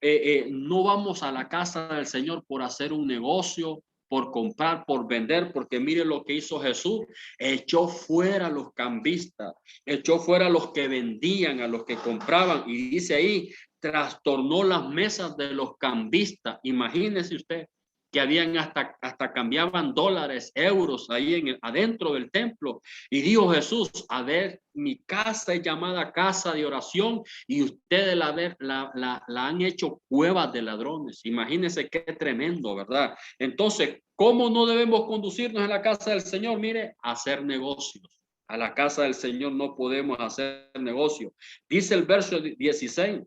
no vamos a la casa del Señor por hacer un negocio, por comprar, por vender, porque mire lo que hizo Jesús, echó fuera a los cambistas, echó fuera a los que vendían, a los que compraban, y dice ahí, trastornó las mesas de los cambistas. Imagínese usted que habían hasta cambiaban dólares, euros ahí adentro del templo. Y dijo Jesús, a ver, mi casa es llamada casa de oración y ustedes la han hecho cuevas de ladrones. Imagínense qué tremendo, ¿verdad? Entonces, ¿cómo no debemos conducirnos en la casa del Señor? Mire, hacer negocios. A la casa del Señor no podemos hacer negocios. Dice el verso 16.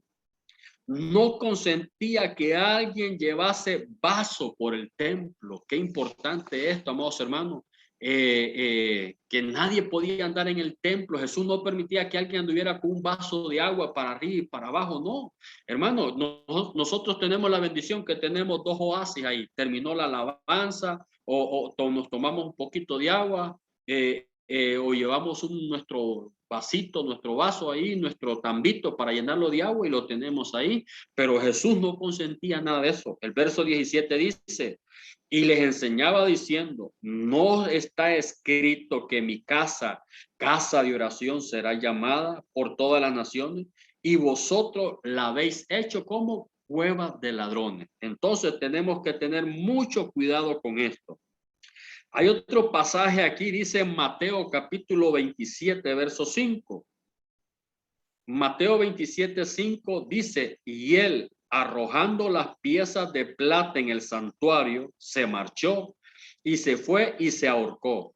No consentía que alguien llevase vaso por el templo. Qué importante esto, amados hermanos. Que nadie podía andar en el templo. Jesús no permitía que alguien anduviera con un vaso de agua para arriba y para abajo. No, hermano, nosotros tenemos la bendición que tenemos 2 oasis ahí. Terminó la alabanza o nos tomamos un poquito de agua o llevamos nuestro vasito, nuestro vaso ahí, nuestro tambito para llenarlo de agua y lo tenemos ahí. Pero Jesús no consentía nada de eso. El verso 17 dice, y les enseñaba diciendo, no está escrito que mi casa, casa de oración será llamada por todas las naciones y vosotros la habéis hecho como cueva de ladrones. Entonces tenemos que tener mucho cuidado con esto. Hay otro pasaje aquí, dice Mateo capítulo 27, verso 5. Mateo 27, 5 dice, y él, arrojando las piezas de plata en el santuario, se marchó y se fue y se ahorcó.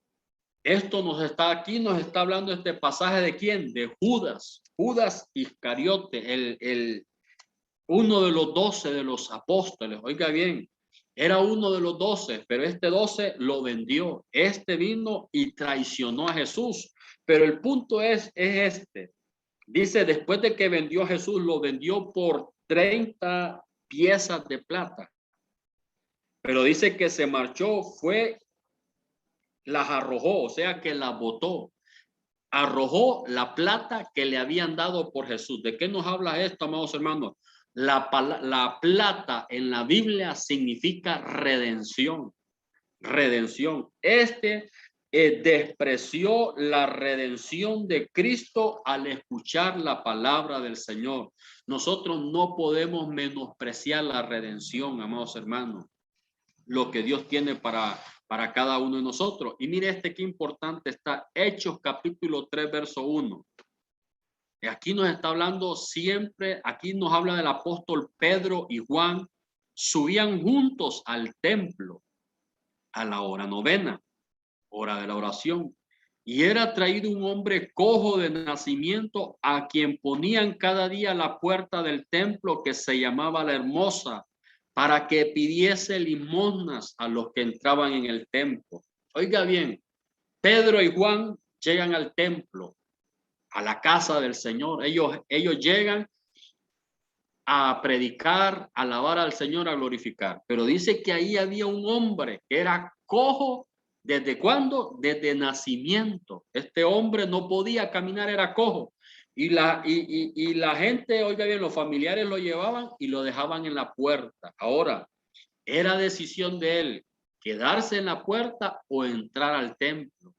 Esto nos está hablando este pasaje de quién, de Judas, Judas Iscariote, uno de los 12 de los apóstoles. Oiga bien, era uno de los 12, pero este 12 lo vendió. Este vino y traicionó a Jesús. Pero el punto es este. Dice, después de que vendió a Jesús, lo vendió por 30 piezas de plata. Pero dice que se marchó, las arrojó, o sea que las botó. Arrojó la plata que le habían dado por Jesús. ¿De qué nos habla esto, amados hermanos? La plata en la Biblia significa redención. Redención. Despreció la redención de Cristo al escuchar la palabra del Señor. Nosotros no podemos menospreciar la redención, amados hermanos, lo que Dios tiene para cada uno de nosotros. Y mire qué importante está Hechos capítulo 3, verso 1. Aquí nos está hablando siempre, aquí nos habla del apóstol Pedro y Juan, subían juntos al templo a la hora novena, hora de la oración, y era traído un hombre cojo de nacimiento a quien ponían cada día a la puerta del templo que se llamaba La Hermosa, para que pidiese limosnas a los que entraban en el templo. Oiga bien, Pedro y Juan llegan al templo, a la casa del Señor. Ellos llegan a predicar, a alabar al Señor, a glorificar. Pero dice que ahí había un hombre que era cojo. ¿Desde cuándo? Desde nacimiento. Este hombre no podía caminar, era cojo. Y la gente, oiga bien, los familiares lo llevaban y lo dejaban en la puerta. Ahora, era decisión de él quedarse en la puerta o entrar al templo.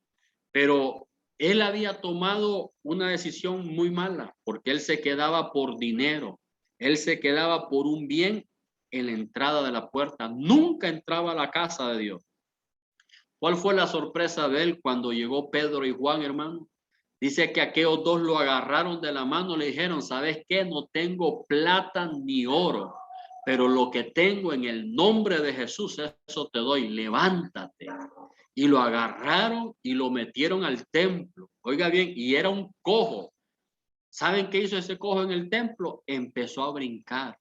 Pero él había tomado una decisión muy mala porque él se quedaba por dinero. Él se quedaba por un bien en la entrada de la puerta. Nunca entraba a la casa de Dios. ¿Cuál fue la sorpresa de él cuando llegó Pedro y Juan, hermano? Dice que aquellos dos lo agarraron de la mano, le dijeron, ¿sabes qué? No tengo plata ni oro, pero lo que tengo en el nombre de Jesús, eso te doy, levántate. Y lo agarraron y lo metieron al templo. Oiga bien, y era un cojo. ¿Saben qué hizo ese cojo en el templo? Empezó a brincar,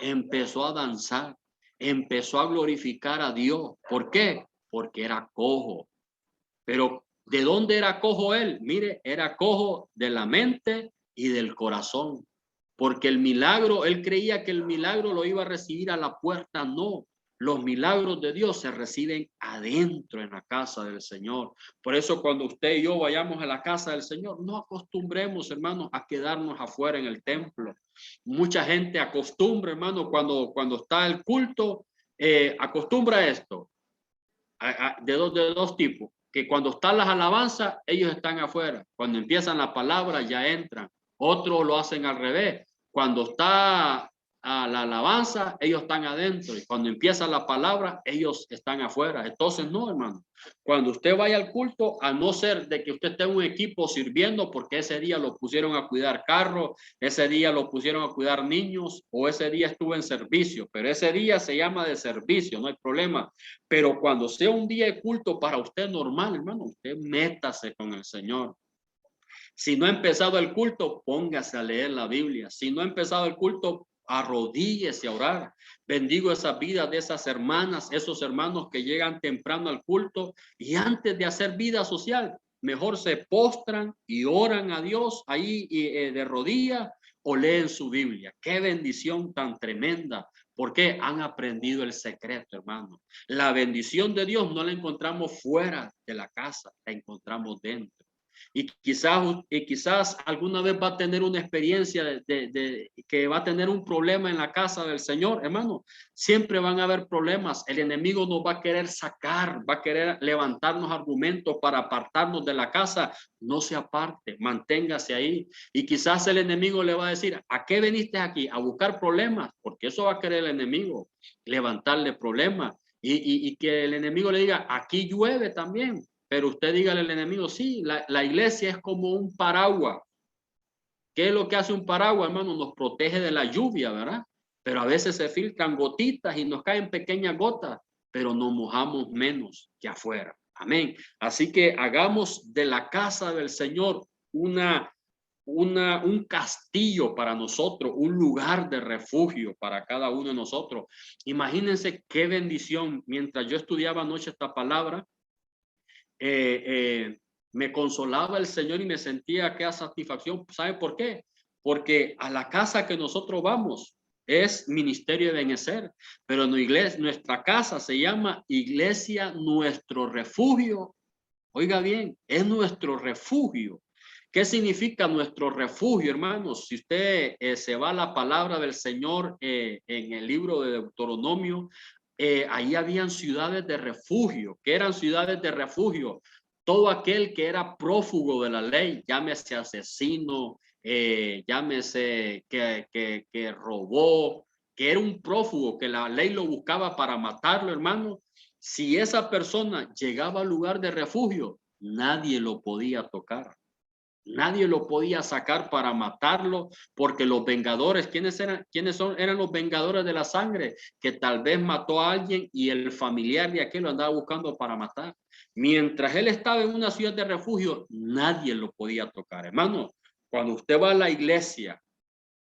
empezó a danzar, empezó a glorificar a Dios. ¿Por qué? Porque era cojo. Pero ¿de dónde era cojo él? Mire, era cojo de la mente y del corazón. Porque el milagro, él creía que el milagro lo iba a recibir a la puerta. No, los milagros de Dios se reciben adentro en la casa del Señor. Por eso cuando usted y yo vayamos a la casa del Señor, no acostumbremos, hermanos, a quedarnos afuera en el templo. Mucha gente acostumbra, hermano, cuando está el culto, acostumbra esto. De dos tipos, que cuando están las alabanzas, ellos están afuera. Cuando empiezan la palabra, ya entran. Otros lo hacen al revés. Cuando está a la alabanza, ellos están adentro, y cuando empieza la palabra, ellos están afuera. Entonces, no, hermano, cuando usted vaya al culto, a no ser de que usted esté en un equipo sirviendo, porque ese día lo pusieron a cuidar carro, ese día lo pusieron a cuidar niños, o ese día estuvo en servicio, pero ese día se llama de servicio, no hay problema. Pero cuando sea un día de culto para usted normal, hermano, usted métase con el Señor. Si no ha empezado el culto, póngase a leer la Biblia. Si no ha empezado el culto, arrodíllese a orar. Bendigo esas vidas de esas hermanas, esos hermanos que llegan temprano al culto y antes de hacer vida social, mejor se postran y oran a Dios ahí de rodillas o leen su Biblia. Qué bendición tan tremenda, porque han aprendido el secreto, hermano. La bendición de Dios no la encontramos fuera de la casa, la encontramos dentro. Y quizás alguna vez va a tener una experiencia de que va a tener un problema en la casa del Señor, hermano. Siempre van a haber problemas. El enemigo nos va a querer sacar, va a querer levantarnos argumentos para apartarnos de la casa. No se aparte, manténgase ahí. Y quizás el enemigo le va a decir, ¿a qué viniste aquí? A buscar problemas, porque eso va a querer el enemigo, levantarle problemas. Y que el enemigo le diga, aquí llueve también. Pero usted dígale al enemigo, sí, la iglesia es como un paraguas. ¿Qué es lo que hace un paraguas, hermano? Nos protege de la lluvia, ¿verdad? Pero a veces se filtran gotitas y nos caen pequeñas gotas, pero nos mojamos menos que afuera. Amén. Así que hagamos de la casa del Señor un castillo para nosotros, un lugar de refugio para cada uno de nosotros. Imagínense qué bendición. Mientras yo estudiaba anoche esta palabra, me consolaba el Señor y me sentía aquella satisfacción. ¿Sabe por qué? Porque a la casa que nosotros vamos es ministerio de Benecer, pero nuestra casa se llama Iglesia Nuestro Refugio. Oiga bien, es nuestro refugio. ¿Qué significa nuestro refugio, hermanos? Si usted se va a la palabra del Señor en el libro de Deuteronomio, ahí habían ciudades de refugio. ¿Qué eran ciudades de refugio? Todo aquel que era prófugo de la ley, llámese asesino, llámese que robó, que era un prófugo, que la ley lo buscaba para matarlo, hermano. Si esa persona llegaba al lugar de refugio, nadie lo podía tocar. Nadie lo podía sacar para matarlo, porque los vengadores, ¿quiénes eran? ¿Quiénes son? Eran los vengadores de la sangre, que tal vez mató a alguien y el familiar de aquel lo andaba buscando para matar. Mientras él estaba en una ciudad de refugio, nadie lo podía tocar. Hermano, cuando usted va a la iglesia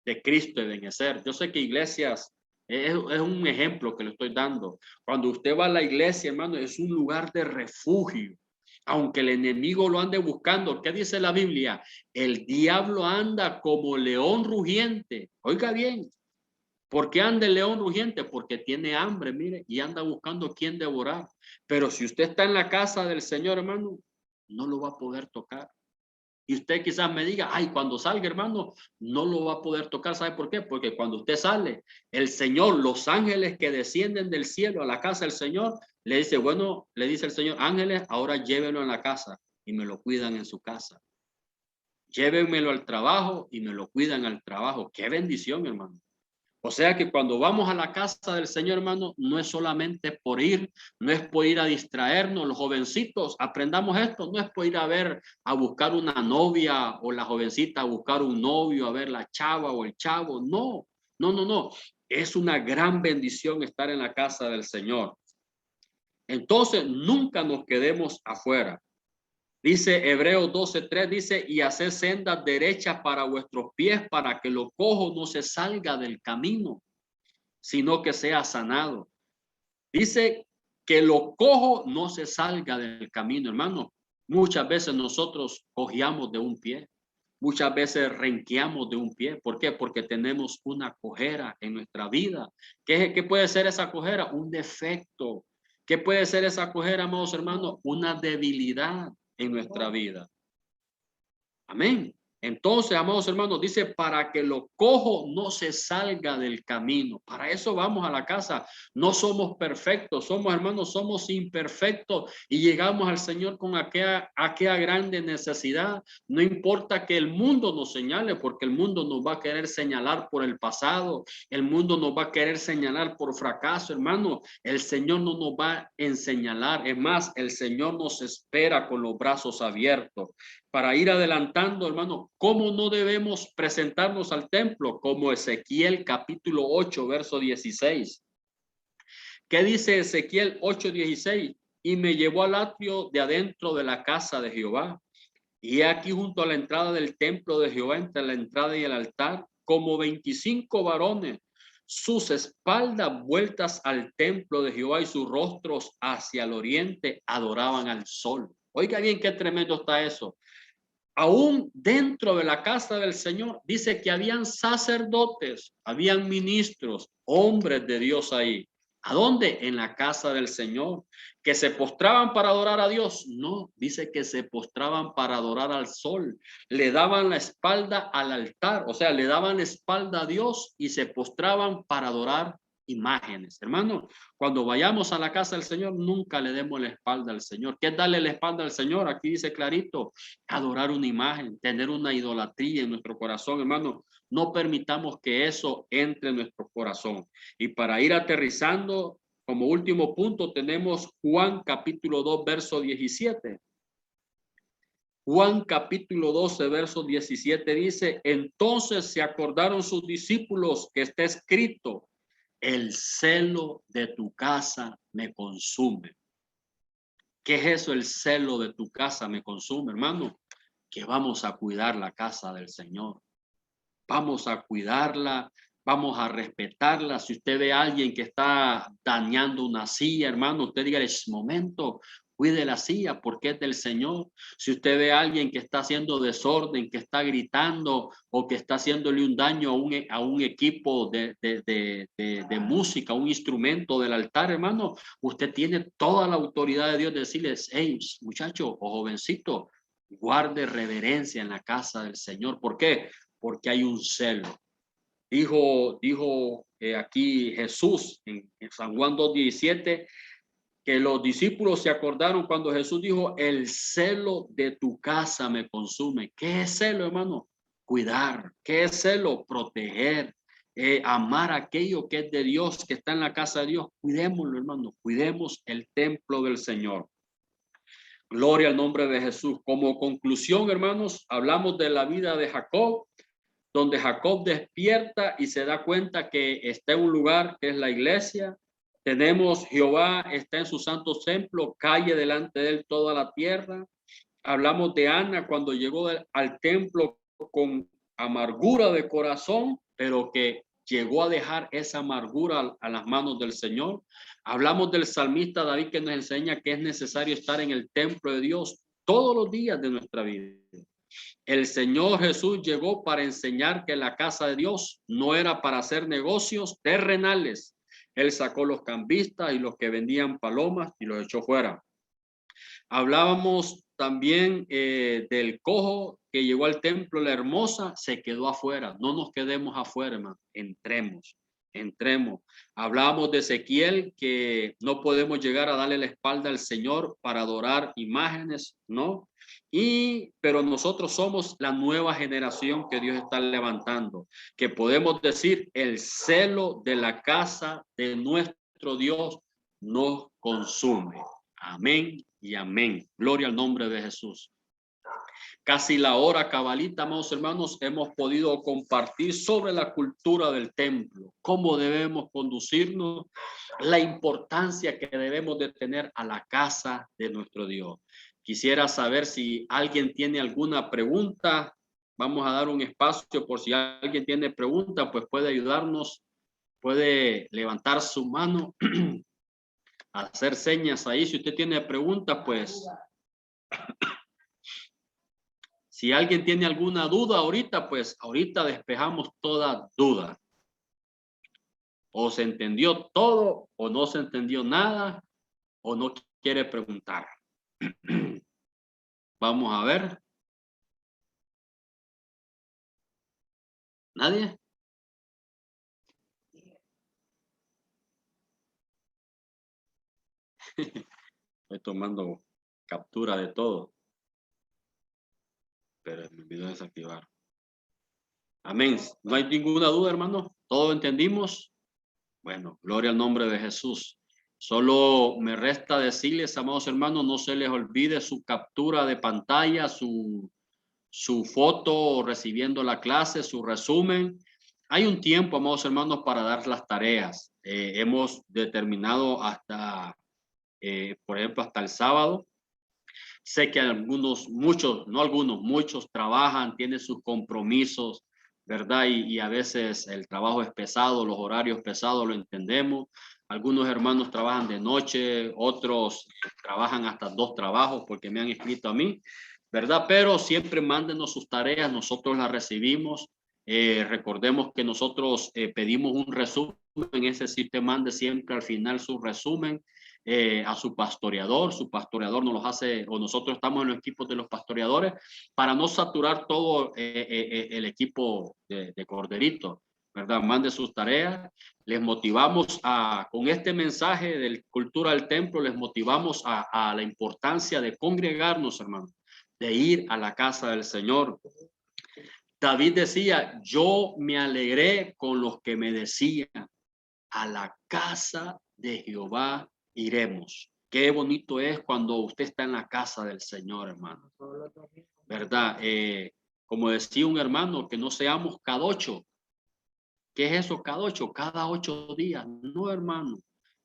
de Cristo de Benecer, yo sé que iglesias es un ejemplo que le estoy dando. Cuando usted va a la iglesia, hermano, es un lugar de refugio. Aunque el enemigo lo ande buscando, ¿qué dice la Biblia? El diablo anda como león rugiente. Oiga bien, ¿por qué anda el león rugiente? Porque tiene hambre, mire, y anda buscando quién devorar. Pero si usted está en la casa del Señor, hermano, no lo va a poder tocar. Y usted quizás me diga, ay, cuando salga, hermano, no lo va a poder tocar. ¿Sabe por qué? Porque cuando usted sale, el Señor, los ángeles que descienden del cielo a la casa del Señor, le dice, bueno, le dice el Señor, ángeles, ahora llévenlo a la casa y me lo cuidan en su casa. Llévenmelo al trabajo y me lo cuidan al trabajo. Qué bendición, hermano. O sea que cuando vamos a la casa del Señor, hermano, no es solamente por ir, no es por ir a distraernos, los jovencitos, aprendamos esto, no es por ir a buscar una novia o la jovencita a buscar un novio, a ver la chava o el chavo, no, no, no, no. Es una gran bendición estar en la casa del Señor. Entonces, nunca nos quedemos afuera. Dice Hebreos 12:3, dice, y hacer sendas derechas para vuestros pies, para que lo cojo no se salga del camino, sino que sea sanado. Dice que lo cojo no se salga del camino, hermano. Muchas veces nosotros cojeamos de un pie, muchas veces renqueamos de un pie. ¿Por qué? Porque tenemos una cojera en nuestra vida. ¿Qué puede ser esa cojera? Un defecto. ¿Qué puede ser esa cojera, amados hermanos? Una debilidad en nuestra vida. Amén. Entonces, amados hermanos, dice, para que lo cojo no se salga del camino. Para eso vamos a la casa. No somos perfectos, somos hermanos, somos imperfectos y llegamos al Señor con aquella grande necesidad. No importa que el mundo nos señale, porque el mundo nos va a querer señalar por el pasado. El mundo nos va a querer señalar por fracaso, hermano. El Señor no nos va a enseñar. Es más, el Señor nos espera con los brazos abiertos. Para ir adelantando, hermano, ¿cómo no debemos presentarnos al templo? Como Ezequiel capítulo 8, verso 16. ¿Qué dice Ezequiel 8:16? Y me llevó al atrio de adentro de la casa de Jehová. Y aquí junto a la entrada del templo de Jehová, entre la entrada y el altar, como 25 varones, sus espaldas vueltas al templo de Jehová y sus rostros hacia el oriente, adoraban al sol. Oiga bien, qué tremendo está eso. Aún dentro de la casa del Señor, dice que habían sacerdotes, habían ministros, hombres de Dios ahí. ¿A dónde? En la casa del Señor. ¿Que se postraban para adorar a Dios? No, dice que se postraban para adorar al sol. Le daban la espalda al altar, o sea, le daban la espalda a Dios y se postraban para adorar imágenes. Hermano, cuando vayamos a la casa del Señor, nunca le demos la espalda al Señor. ¿Qué es darle la espalda al Señor? Aquí dice clarito, adorar una imagen, tener una idolatría en nuestro corazón, hermano. No permitamos que eso entre en nuestro corazón. Y para ir aterrizando, como último punto, tenemos Juan capítulo 2, verso 17. Juan capítulo 12, verso 17 dice, entonces se acordaron sus discípulos que está escrito, el celo de tu casa me consume. ¿Qué es eso? El celo de tu casa me consume, hermano. Que vamos a cuidar la casa del Señor. Vamos a cuidarla, vamos a respetarla. Si usted ve a alguien que está dañando una silla, hermano, usted diga, es momento, cuide la silla porque es del Señor. Si usted ve a alguien que está haciendo desorden, que está gritando o que está haciéndole un daño a un equipo de música, un instrumento del altar, hermano, usted tiene toda la autoridad de Dios de decirles, hey, muchacho o jovencito, guarde reverencia en la casa del Señor. ¿Por qué? Porque hay un celo. Dijo aquí Jesús en San Juan 2:17 que los discípulos se acordaron cuando Jesús dijo, el celo de tu casa me consume. ¿Qué es celo, hermano? Cuidar. ¿Qué es celo? Proteger. Amar aquello que es de Dios, que está en la casa de Dios. Cuidémoslo, hermano. Cuidemos el templo del Señor. Gloria al nombre de Jesús. Como conclusión, hermanos, hablamos de la vida de Jacob, donde Jacob despierta y se da cuenta que está en un lugar que es la iglesia. Tenemos Jehová está en su santo templo, calle delante de él toda la tierra. Hablamos de Ana cuando llegó al templo con amargura de corazón, pero que llegó a dejar esa amargura a las manos del Señor. Hablamos del salmista David que nos enseña que es necesario estar en el templo de Dios todos los días de nuestra vida. El Señor Jesús llegó para enseñar que la casa de Dios no era para hacer negocios terrenales. Él sacó los cambistas y los que vendían palomas y los echó fuera. Hablábamos también del cojo que llegó al templo, la hermosa, se quedó afuera. No nos quedemos afuera, hermano. Entremos. Hablábamos de Ezequiel que no podemos llegar a darle la espalda al Señor para adorar imágenes, ¿no? Pero nosotros somos la nueva generación que Dios está levantando, que podemos decir el celo de la casa de nuestro Dios nos consume. Amén y amén. Gloria al nombre de Jesús. Casi la hora cabalita, amados hermanos, hemos podido compartir sobre la cultura del templo, cómo debemos conducirnos, la importancia que debemos de tener a la casa de nuestro Dios. Quisiera saber si alguien tiene alguna pregunta. Vamos a dar un espacio por si alguien tiene pregunta, pues puede ayudarnos, puede levantar su mano, hacer señas ahí. Si usted tiene pregunta, pues si alguien tiene alguna duda ahorita, pues ahorita despejamos toda duda. O se entendió todo, o no se entendió nada, o no quiere preguntar. Vamos a ver. ¿Nadie? Estoy tomando captura de todo, pero me olvidó desactivar. Amén. ¿No hay ninguna duda, hermano? ¿Todo entendimos? Bueno, gloria al nombre de Jesús. Solo me resta decirles, amados hermanos, no se les olvide su captura de pantalla, su foto recibiendo la clase, su resumen. Hay un tiempo, amados hermanos, para dar las tareas. Hemos determinado hasta, por ejemplo, hasta el sábado. Sé que algunos, muchos, no algunos, muchos trabajan, tienen sus compromisos, ¿verdad? Y a veces el trabajo es pesado, los horarios pesados, lo entendemos. Algunos hermanos trabajan de noche, otros trabajan hasta 2 trabajos porque me han escrito a mí, ¿verdad? Pero siempre mándenos sus tareas, nosotros las recibimos. Recordemos que nosotros pedimos un resumen, ese sí te mande siempre al final su resumen a su pastoreador nos los hace, o nosotros estamos en los equipos de los pastoreadores para no saturar todo el equipo de Corderito, ¿verdad? Mande sus tareas, les motivamos con este mensaje del Cultura del Templo, les motivamos a la importancia de congregarnos, hermanos, de ir a la casa del Señor. David decía, yo me alegré con los que me decían, a la casa de Jehová iremos. Qué bonito es cuando usted está en la casa del Señor, hermano. ¿Verdad? Como decía un hermano, que no seamos cada 8. ¿Qué es eso cada 8? Cada 8 días. No, hermano.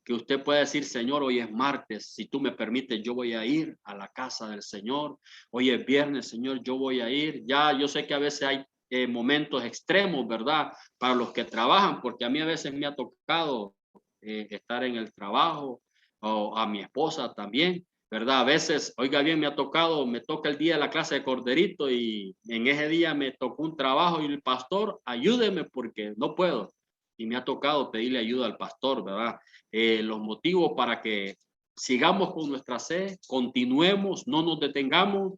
Que usted pueda decir, Señor, hoy es martes. Si tú me permites, yo voy a ir a la casa del Señor. Hoy es viernes, Señor, yo voy a ir. Ya, yo sé que a veces hay momentos extremos, ¿verdad? Para los que trabajan, porque a mí a veces me ha tocado estar en el trabajo, o a mi esposa también, ¿verdad? A veces, oiga bien, me toca el día de la clase de Corderito y en ese día me tocó un trabajo y el pastor, ayúdeme porque no puedo. Y me ha tocado pedirle ayuda al pastor, ¿verdad? Los motivos para que sigamos con nuestra sed, continuemos, no nos detengamos.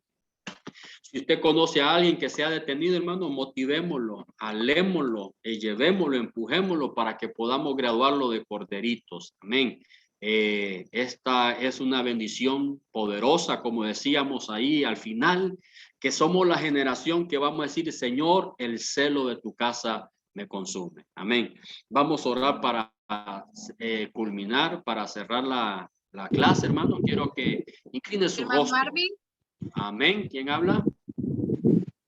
Si usted conoce a alguien que se ha detenido, hermano, motivémoslo, alémoslo, llevémoslo, empujémoslo para que podamos graduarlo de corderitos. Amén. Esta es una bendición poderosa, como decíamos ahí al final, que somos la generación que vamos a decir, Señor, el celo de tu casa me consume. Amén. Vamos a orar para culminar, para cerrar la clase, hermano. Quiero que incline su rostro. Marvin. Amén. ¿Quién habla?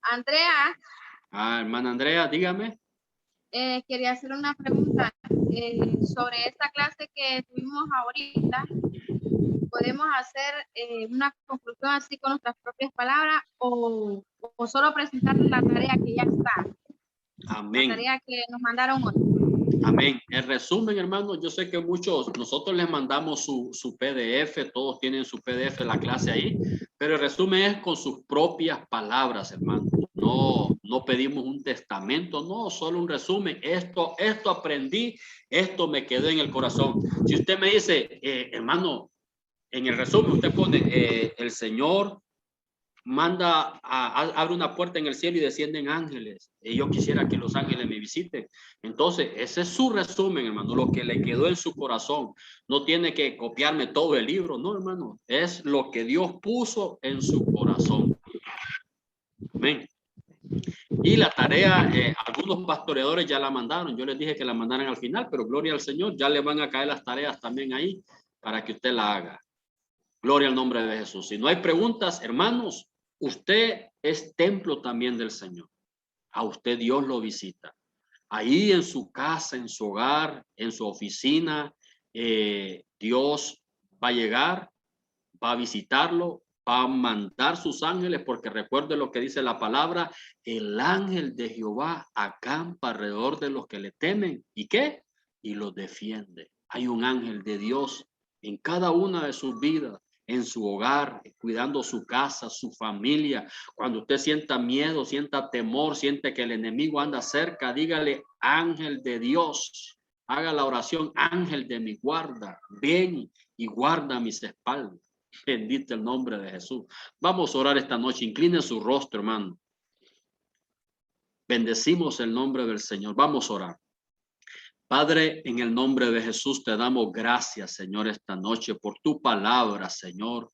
Andrea. Hermana Andrea, dígame. Quería hacer una pregunta sobre esta clase que tuvimos ahorita. ¿Podemos hacer una conclusión así con nuestras propias palabras o solo presentar la tarea que ya está? Amén. La tarea que nos mandaron hoy. Amén. En resumen, hermanos, yo sé que nosotros les mandamos su PDF, todos tienen su PDF, la clase ahí, pero el resumen es con sus propias palabras, hermano. No pedimos un testamento, no, solo un resumen. Esto aprendí, esto me quedó en el corazón. Si usted me dice, hermano, en el resumen usted pone, el Señor abre una puerta en el cielo y descienden ángeles. Y yo quisiera que los ángeles me visiten. Entonces, ese es su resumen, hermano, lo que le quedó en su corazón. No tiene que copiarme todo el libro, no, hermano. Es lo que Dios puso en su corazón. Amén. Y la tarea, algunos pastoreadores ya la mandaron. Yo les dije que la mandaran al final, pero gloria al Señor, ya le van a caer las tareas también ahí para que usted la haga. Gloria al nombre de Jesús. Si no hay preguntas, hermanos, usted es templo también del Señor. A usted Dios lo visita. Ahí en su casa, en su hogar, en su oficina, Dios va a llegar, va a visitarlo, va a mandar sus ángeles, porque recuerde lo que dice la palabra, el ángel de Jehová acampa alrededor de los que le temen. ¿Y qué? Y los defiende. Hay un ángel de Dios en cada una de sus vidas, en su hogar, cuidando su casa, su familia. Cuando usted sienta miedo, sienta temor, siente que el enemigo anda cerca, dígale, ángel de Dios. Haga la oración, ángel de mi guarda, ven y guarda mis espaldas. Bendito el nombre de Jesús. Vamos a orar esta noche. Incline su rostro, hermano. Bendecimos el nombre del Señor. Vamos a orar. Padre, en el nombre de Jesús te damos gracias, Señor, esta noche por tu palabra, Señor.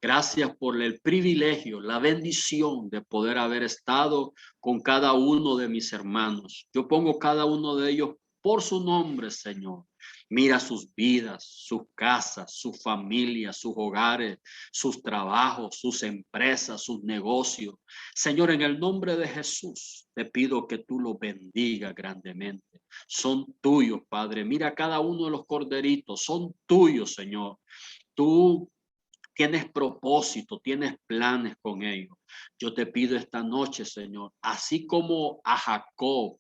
Gracias por el privilegio, la bendición de poder haber estado con cada uno de mis hermanos. Yo pongo cada uno de ellos por su nombre, Señor. Mira sus vidas, sus casas, sus familias, sus hogares, sus trabajos, sus empresas, sus negocios. Señor, en el nombre de Jesús, te pido que tú los bendigas grandemente. Son tuyos, Padre. Mira cada uno de los corderitos, son tuyos, Señor. Tú tienes propósito, tienes planes con ellos. Yo te pido esta noche, Señor, así como a Jacob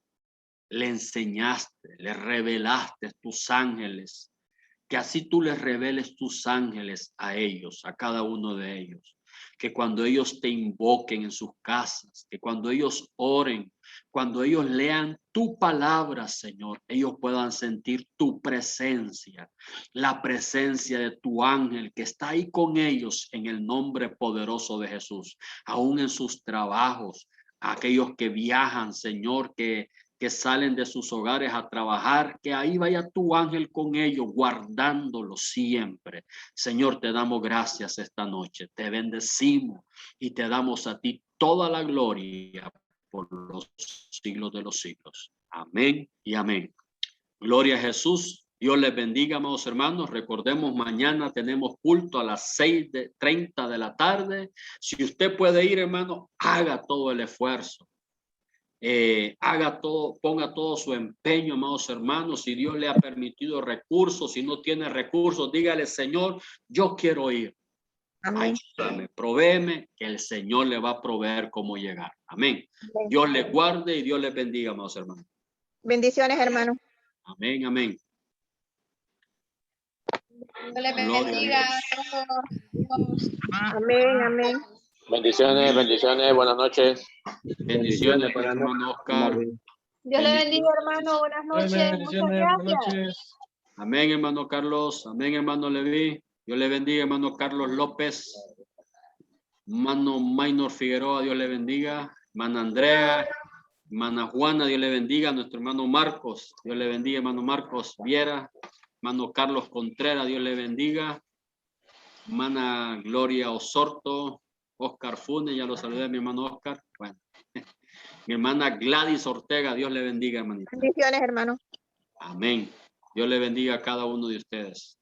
le enseñaste, le revelaste tus ángeles, que así tú les reveles tus ángeles a ellos, a cada uno de ellos. Que cuando ellos te invoquen en sus casas, que cuando ellos oren, cuando ellos lean tu palabra, Señor, ellos puedan sentir tu presencia, la presencia de tu ángel que está ahí con ellos en el nombre poderoso de Jesús, aún en sus trabajos, aquellos que viajan, Señor, que salen de sus hogares a trabajar, que ahí vaya tu ángel con ellos, guardándolos siempre. Señor, te damos gracias esta noche, te bendecimos y te damos a ti toda la gloria por los siglos de los siglos. Amén y amén. Gloria a Jesús. Dios les bendiga, amados hermanos. Recordemos, mañana tenemos culto a las 6:30 de la tarde. Si usted puede ir, hermano, haga todo el esfuerzo. Haga todo, ponga todo su empeño, amados hermanos. Si Dios le ha permitido recursos, si no tiene recursos, dígale: Señor, yo quiero ir. Amén. Ayúdame, provéeme, que el Señor le va a proveer cómo llegar. Amén. Amén. Dios le guarde y Dios le bendiga, amados hermanos. Bendiciones, hermano. Amén, amén. Dios les bendiga a todos. Amén, amén. Bendiciones, bendiciones, buenas noches. Bendiciones, hermano Oscar. Dios le bendiga, hermano. Buenas noches. Muchas gracias. Amén, hermano Carlos. Amén, hermano Leví. Dios le bendiga, hermano Carlos López. Hermano Maynor Figueroa, Dios le bendiga. Hermana Andrea. Hermana Juana, Dios le bendiga. Nuestro hermano Marcos, Dios le bendiga, hermano Marcos Viera. Hermano Carlos Contreras, Dios le bendiga. Hermana Gloria Osorto. Oscar Funes, ya lo saludé, mi hermano Oscar. Bueno, mi hermana Gladys Ortega, Dios le bendiga, hermanita. Bendiciones, hermano. Amén. Dios le bendiga a cada uno de ustedes.